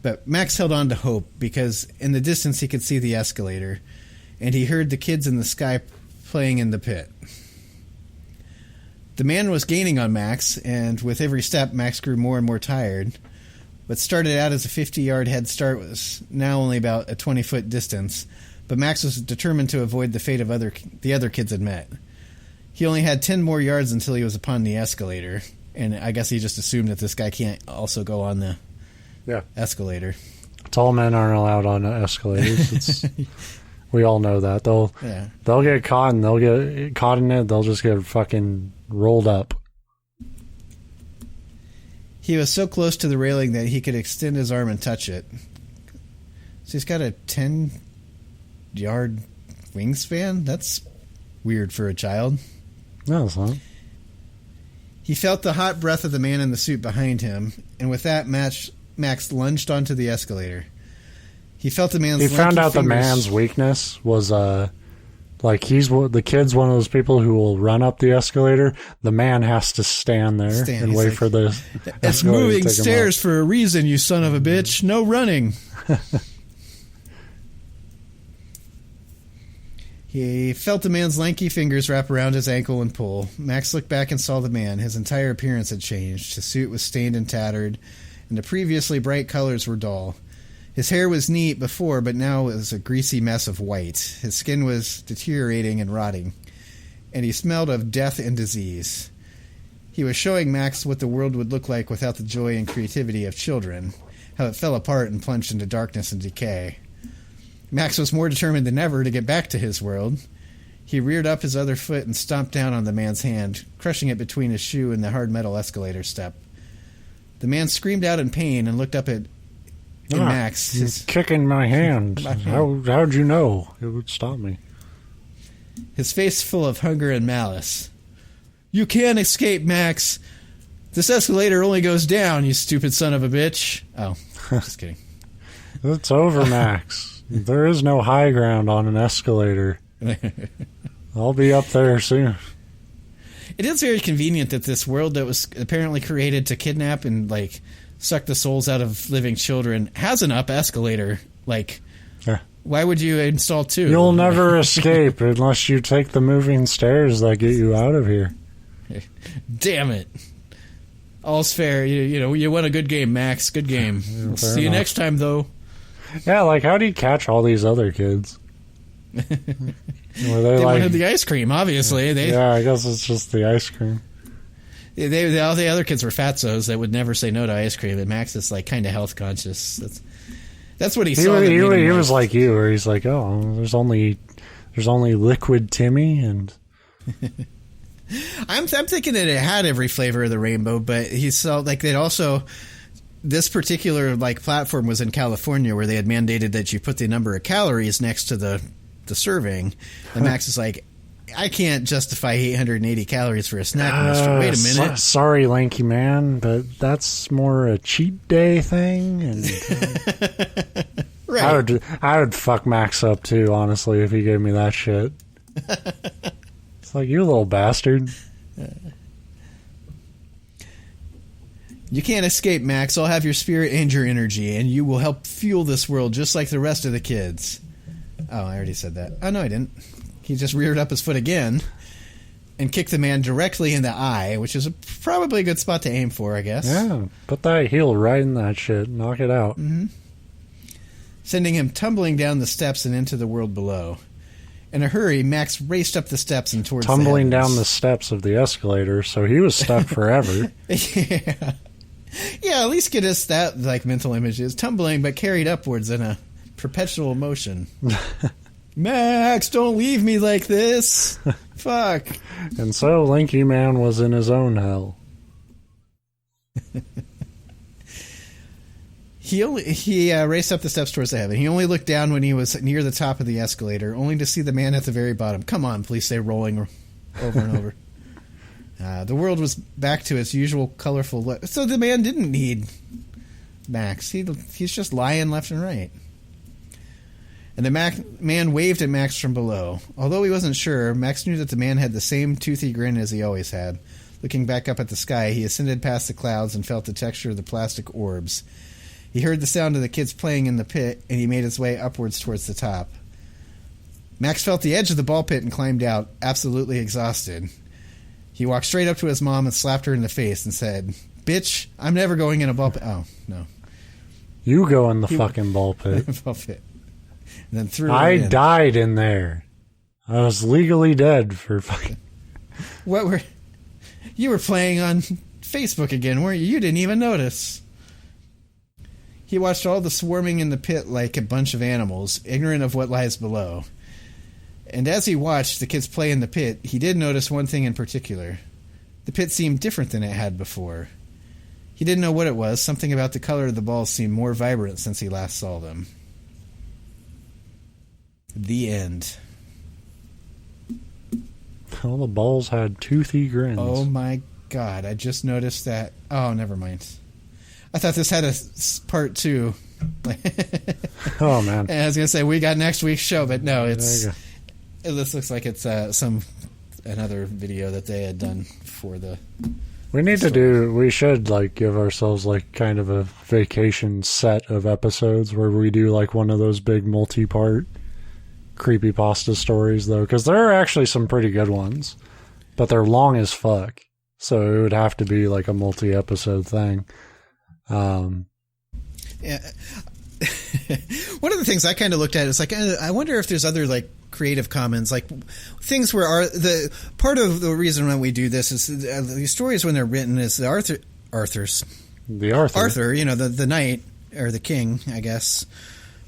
But Max held on to hope, because in the distance he could see the escalator, and he heard the kids in the sky playing in the pit. The man was gaining on Max, and with every step Max grew more and more tired. What started out as a 50-yard head start was now only about a 20-foot distance, but Max was determined to avoid the fate of the other kids had met. He only had 10 more yards until he was upon the escalator, and I guess he just assumed that this guy can't also go on the escalator. Tall men aren't allowed on escalators. We all know that. They'll get caught, and they'll get caught in it. They'll just get fucking rolled up. He was so close to the railing that he could extend his arm and touch it. So he's got a 10-yard wingspan? That's weird for a child. No, it's not. He felt the hot breath of the man in the suit behind him, and with that, Max lunged onto the escalator. He felt the man's. He found out the man's weakness was like the kid's one of those people who will run up the escalator. The man has to stand there and wait for the. It's moving stairs for a reason, you son of a bitch. No running. He felt the man's lanky fingers wrap around his ankle and pull. Max looked back and saw the man. His entire appearance had changed. His suit was stained and tattered, and the previously bright colors were dull. His hair was neat before, but now it was a greasy mess of white. His skin was deteriorating and rotting, and he smelled of death and disease. He was showing Max what the world would look like without the joy and creativity of children, how it fell apart and plunged into darkness and decay. Max was more determined than ever to get back to his world. He reared up his other foot and stomped down on the man's hand, crushing it between his shoe and the hard metal escalator step. The man screamed out in pain and looked up at Max. You're kicking my hand. How'd you know it would stop me? His face full of hunger and malice. You can't escape, Max. This escalator only goes down, you stupid son of a bitch. Oh, just kidding. It's over, Max. There is no high ground on an escalator. I'll be up there soon. It is very convenient that this world that was apparently created to kidnap and like suck the souls out of living children has an up escalator. Like, why would you install two? You'll never escape unless you take the moving stairs that get you out of here. Damn it. All's fair. You won a good game, Max. Good game. We'll see you next time, though. Yeah, like, how do you catch all these other kids? Were they wanted the ice cream, obviously. I guess it's just the ice cream. All the other kids were fatzos that would never say no to ice cream, and Max is, like, kind of health conscious. That's what he saw. He was like you, where he's like, oh, there's only liquid Timmy, and... I'm thinking that it had every flavor of the rainbow, but he saw, like, they'd also... this particular like platform was in California where they had mandated that you put the number of calories next to the serving. And Max is like, I can't justify 880 calories for a snack. Wait a minute. Sorry, lanky man, but that's more a cheat day thing. And right. I would fuck Max up too, honestly, if he gave me that shit. It's like, you little bastard. You can't escape, Max. I'll have your spirit and your energy, and you will help fuel this world just like the rest of the kids. Oh, I already said that. Oh, no, I didn't. He just reared up his foot again and kicked the man directly in the eye, which is probably a good spot to aim for, I guess. Yeah, put that heel right in that shit. Knock it out. Mm-hmm. Sending him tumbling down the steps and into the world below. In a hurry, Max raced up the steps and towards tumbling down the steps of the escalator, so he was stuck forever. Yeah. Yeah, at least get us that like mental images. Tumbling, but carried upwards in a perpetual motion. Max, don't leave me like this. Fuck. And so Lanky Man was in his own hell. He raced up the steps towards the heaven. He only looked down when he was near the top of the escalator, only to see the man at the very bottom. Come on, police say, rolling over and over. The world was back to its usual colorful look. So the man didn't need Max. He's just lying left and right. And the man waved at Max from below. Although he wasn't sure, Max knew that the man had the same toothy grin as he always had. Looking back up at the sky, he ascended past the clouds and felt the texture of the plastic orbs. He heard the sound of the kids playing in the pit, and he made his way upwards towards the top. Max felt the edge of the ball pit and climbed out, absolutely exhausted. He walked straight up to his mom and slapped her in the face and said, "Bitch, I'm never going in a ball pit." Oh, no. You go in the fucking ball pit. Ball pit. And then threw I died in there. I was legally dead for fucking... You were playing on Facebook again, weren't you? You didn't even notice. He watched all the swarming in the pit like a bunch of animals, ignorant of what lies below. And as he watched the kids play in the pit, he did notice one thing in particular. The pit seemed different than it had before. He didn't know what it was. Something about the color of the balls seemed more vibrant since he last saw them. The end. All the balls had toothy grins. Oh my god, I just noticed that. Oh, never mind. I thought this had a part 2. Oh, man. And I was going to say, we got next week's show, but no, this looks like it's another video that they had done for the... We should like give ourselves like kind of a vacation set of episodes where we do like one of those big multi-part creepypasta stories, though, because there are actually some pretty good ones, but they're long as fuck, so it would have to be like a multi-episode thing. Yeah. One of the things I kind of looked at is like, I wonder if there's other like Creative Commons, like things where the part of the reason why we do this is these stories when they're written is the Arthur, you know, the knight or the king, I guess,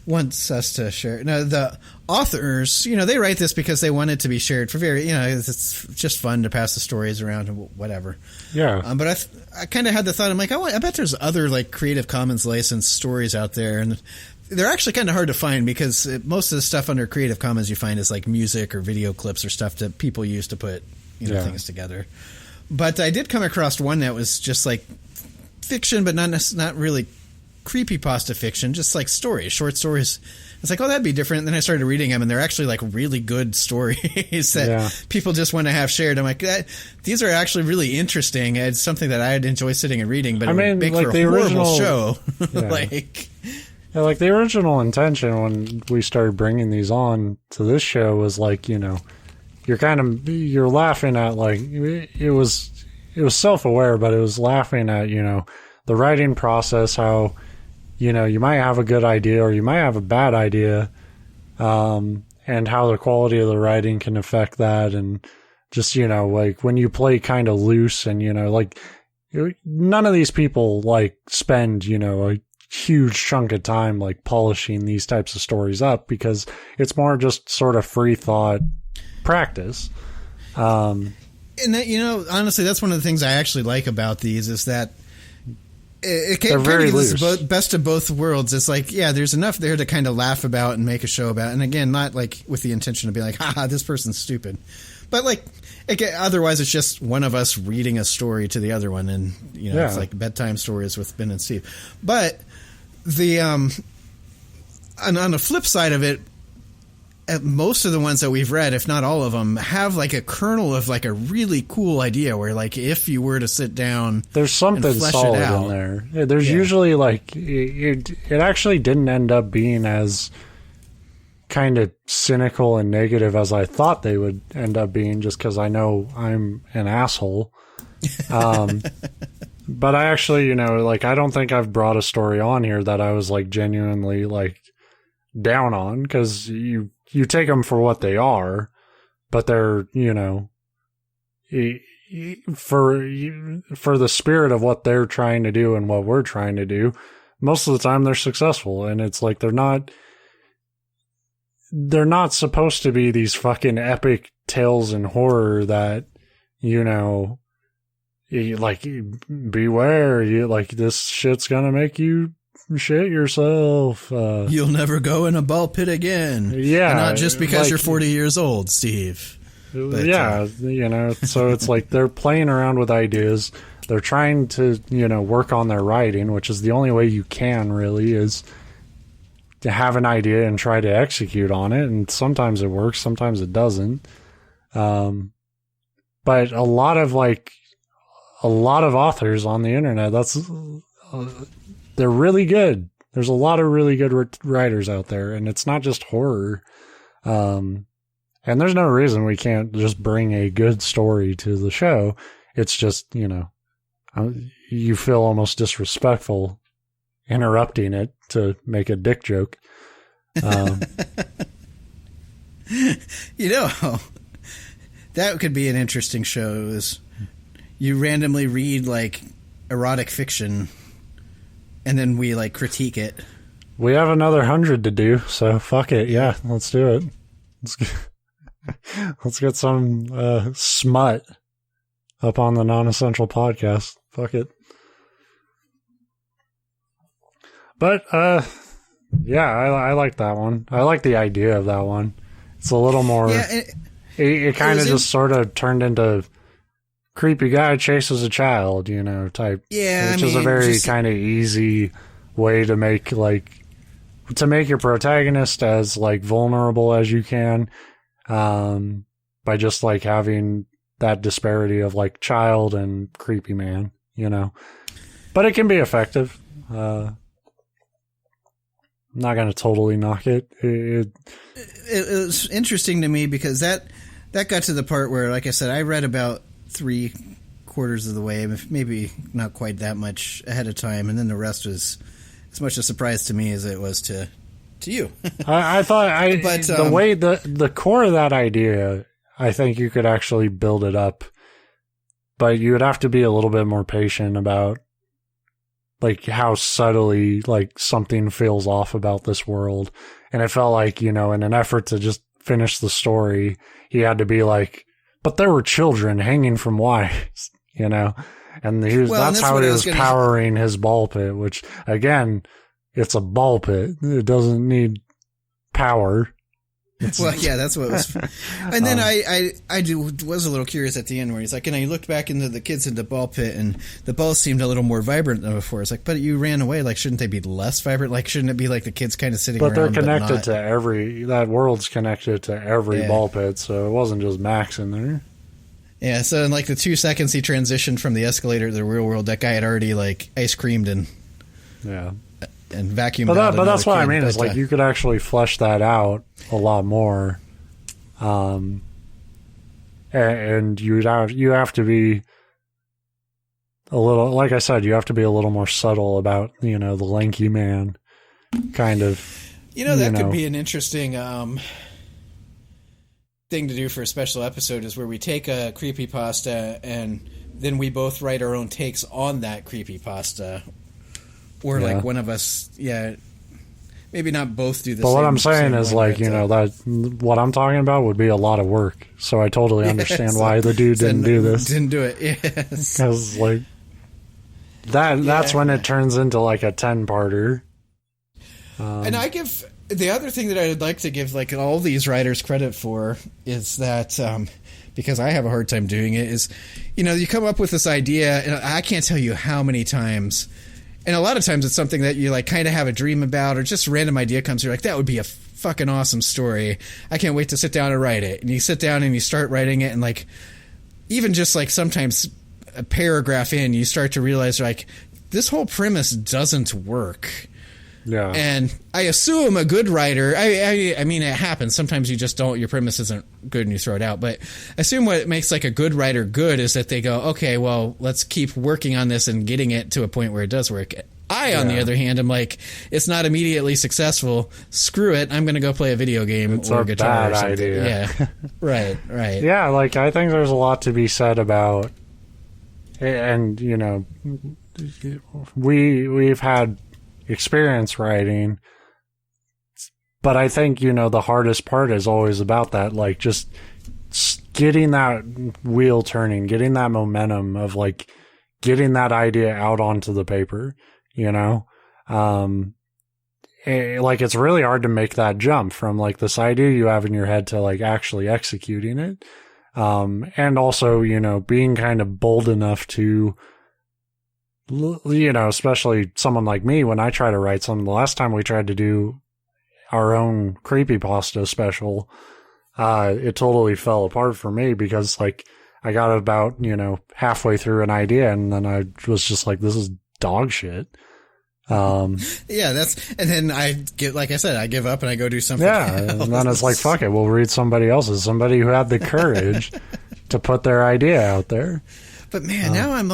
wants us to share. No, the authors, you know, they write this because they want it to be shared for it's just fun to pass the stories around and whatever. Yeah. But I kind of had the thought, I'm like, I bet there's other like Creative Commons licensed stories out there, and they're actually kind of hard to find because most of the stuff under Creative Commons you find is like music or video clips or stuff that people use to put things together. But I did come across one that was just like fiction, but not really creepypasta fiction, just like stories, short stories. It's like, oh, that'd be different. And then I started reading them, and they're actually like really good stories that people just want to have shared. I'm like, these are actually really interesting. It's something that I'd enjoy sitting and reading, but it would make for a horrible show. Like the original intention when we started bringing these on to this show was like, you know, you're laughing at like it was self-aware, but it was laughing at, you know, the writing process, how, you know, you might have a good idea or you might have a bad idea, and how the quality of the writing can affect that. And just, you know, like when you play kind of loose and, you know, like none of these people like spend, you know, a huge chunk of time like polishing these types of stories up, because it's more just sort of free thought practice. And that, you know, honestly, that's one of the things I actually like about these is that it kind of gives us best of both worlds. It's like, yeah, there's enough there to kind of laugh about and make a show about. And again, not like with the intention to be like, haha, this person's stupid. But like, otherwise it's just one of us reading a story to the other one. And, it's like bedtime stories with Ben and Steve. But the, and on the flip side of it, most of the ones that we've read, if not all of them, have like a kernel of like a really cool idea where like if you were to sit down, there's something solid in there. There's usually like it actually didn't end up being as kind of cynical and negative as I thought they would end up being, just because I know I'm an asshole. But I actually, like, I don't think I've brought a story on here that I was like genuinely like down on, because you take them for what they are, but they're, for the spirit of what they're trying to do and what we're trying to do, most of the time they're successful. And it's like, they're not supposed to be these fucking epic tales in horror that, like, beware, like, this shit's gonna make you shit yourself. You'll never go in a ball pit again. Yeah. And not just because you're 40 years old, Steve. But, so it's like they're playing around with ideas. They're trying to, work on their writing, which is the only way you can really, is to have an idea and try to execute on it. And sometimes it works, sometimes it doesn't. But a lot of authors on the internet, they're really good. There's a lot of really good writers out there, and it's not just horror. And there's no reason we can't just bring a good story to the show. It's just, you feel almost disrespectful interrupting it to make a dick joke. That could be an interesting show, is you randomly read like erotic fiction and then we like critique it. We have another 100 to do, so fuck it. Yeah, let's do it. Let's get some smut up on the non-essential podcast. Fuck it. But yeah, I like that one. I like the idea of that one. It's a little more. Yeah, it kind of just sort of turned into creepy guy chases a child, type. Yeah, which is a very kind of easy way to make your protagonist as like vulnerable as you can, by just like having that disparity of like child and creepy man, But it can be effective. I'm not going to totally knock it. It was interesting to me because that got to the part where, like I said, I read about 3/4 of the way, maybe not quite that much ahead of time, and then the rest was as much a surprise to me as it was to you. I thought the way the core of that idea, I think you could actually build it up, but you would have to be a little bit more patient about like how subtly like something feels off about this world. And it felt like, in an effort to just finish the story, he had to be like, but there were children hanging from wires, and that's how he was powering his ball pit, which again, it's a ball pit. It doesn't need power. Well, yeah, that's what it was. And then I was a little curious at the end where he's like, and I looked back into the kids in the ball pit, and the balls seemed a little more vibrant than before. It's like, but you ran away. Like, shouldn't they be less vibrant? Like, shouldn't it be like the kids kind of sitting around? But they're connected to that world's connected to every ball pit, so it wasn't just Max in there. Yeah, so in like the 2 seconds he transitioned from the escalator to the real world, that guy had already like ice creamed and vacuumed out. But that's what I mean, is like you could actually flesh that out a lot more. And you have to be a little, like I said, you have to be a little more subtle about, the lanky man kind of. That could be an interesting thing to do for a special episode, is where we take a creepypasta and then we both write our own takes on that creepypasta. Or like one of us, maybe not both do this. But what I'm saying is like, that what I'm talking about would be a lot of work. So I totally understand why the dude didn't do this. Didn't do it, yes. Because like, that's when it turns into like a 10-parter. And I give the other thing that I'd like to give like all these writers credit for is that because I have a hard time doing it is, you come up with this idea and I can't tell you how many times, and a lot of times it's something that you like kind of have a dream about or just a random idea comes, you're like, that would be a fucking awesome story. I can't wait to sit down and write it. And you sit down and you start writing it, and like even just like sometimes a paragraph in, you start to realize like this whole premise doesn't work. Yeah. And I assume a good writer, I mean, it happens. Sometimes you just don't, your premise isn't good and you throw it out. But I assume what makes like a good writer good is that they go, okay, well, let's keep working on this and getting it to a point where it does work. On the other hand, am like, it's not immediately successful. Screw it. I'm going to go play a video game it's or a guitar bad or something. idea. Yeah. Right. Yeah, like I think there's a lot to be said about, and we've had experience writing, but I think the hardest part is always about that, like just getting that wheel turning, getting that momentum of like getting that idea out onto the paper. Like it's really hard to make that jump from like this idea you have in your head to like actually executing it, and also being kind of bold enough to, especially someone like me, when I try to write something. The last time we tried to do our own creepypasta special, it totally fell apart for me because like I got about, halfway through an idea and then I was just like, this is dog shit. And then I give up and I go do something else. And then it's like, fuck it, we'll read somebody else's, somebody who had the courage to put their idea out there. But man, now I'm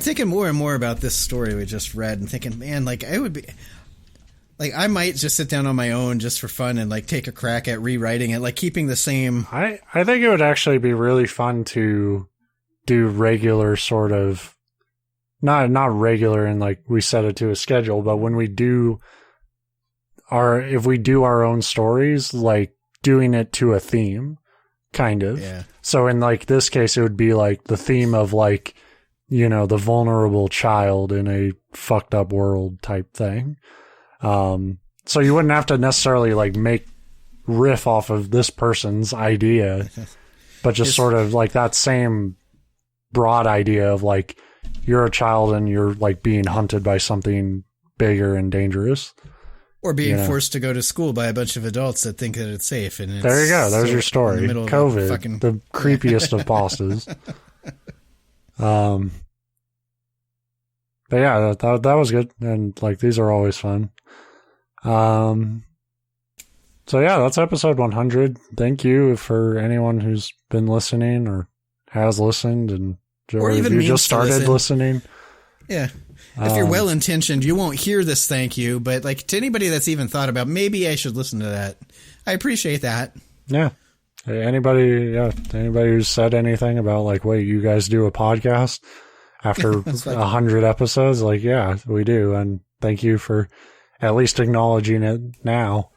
thinking more and more about this story we just read and thinking, man, like I would be, like I might just sit down on my own just for fun and like take a crack at rewriting it, like keeping the same. I think it would actually be really fun to do regular sort of, not regular and like we set it to a schedule, but when we do if we do our own stories, like doing it to a theme. Kind of. Yeah. So in like this case, it would be like the theme of like, the vulnerable child in a fucked up world type thing. So you wouldn't have to necessarily like riff off of this person's idea, but just sort of like that same broad idea of like, you're a child and you're like being hunted by something bigger and dangerous. Or being forced to go to school by a bunch of adults that think that it's safe. And there you go. There's your story. COVID, the creepiest of pastas. But yeah, that was good. And like, these are always fun. So yeah, that's episode 100. Thank you for anyone who's been listening or has listened, and or even you just started listening. Yeah. If you're well-intentioned, you won't hear this thank you, but like to anybody that's even thought about, maybe I should listen to that. I appreciate that. Yeah. Anybody who's said anything about like, wait, you guys do a podcast after 100 episodes? Like, yeah, we do. And thank you for at least acknowledging it now.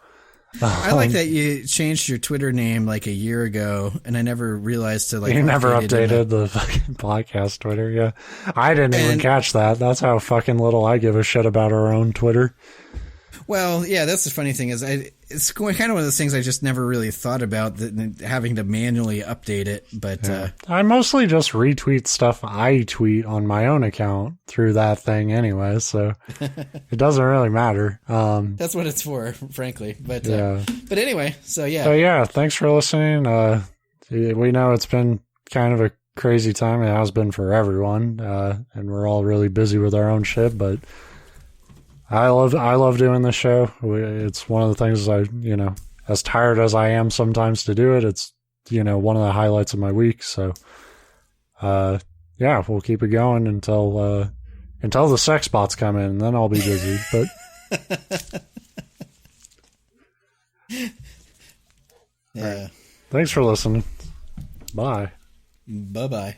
I like that you changed your Twitter name like a year ago, and I never realized to like. You never updated the fucking podcast Twitter, yeah. I didn't even catch that. That's how fucking little I give a shit about our own Twitter. Well, yeah, that's the funny thing is it's kind of one of those things I just never really thought about, that having to manually update it. But yeah. I mostly just retweet stuff I tweet on my own account through that thing anyway, so it doesn't really matter. That's what it's for, frankly. But but anyway, so yeah. So yeah, thanks for listening. We know it's been kind of a crazy time. It has been for everyone, and we're all really busy with our own shit, but I love doing this show. It's one of the things as tired as I am sometimes to do it, it's, one of the highlights of my week. So, yeah, we'll keep it going until the sex bots come in, and then I'll be busy. But yeah. Right. Thanks for listening. Bye. Bye-bye.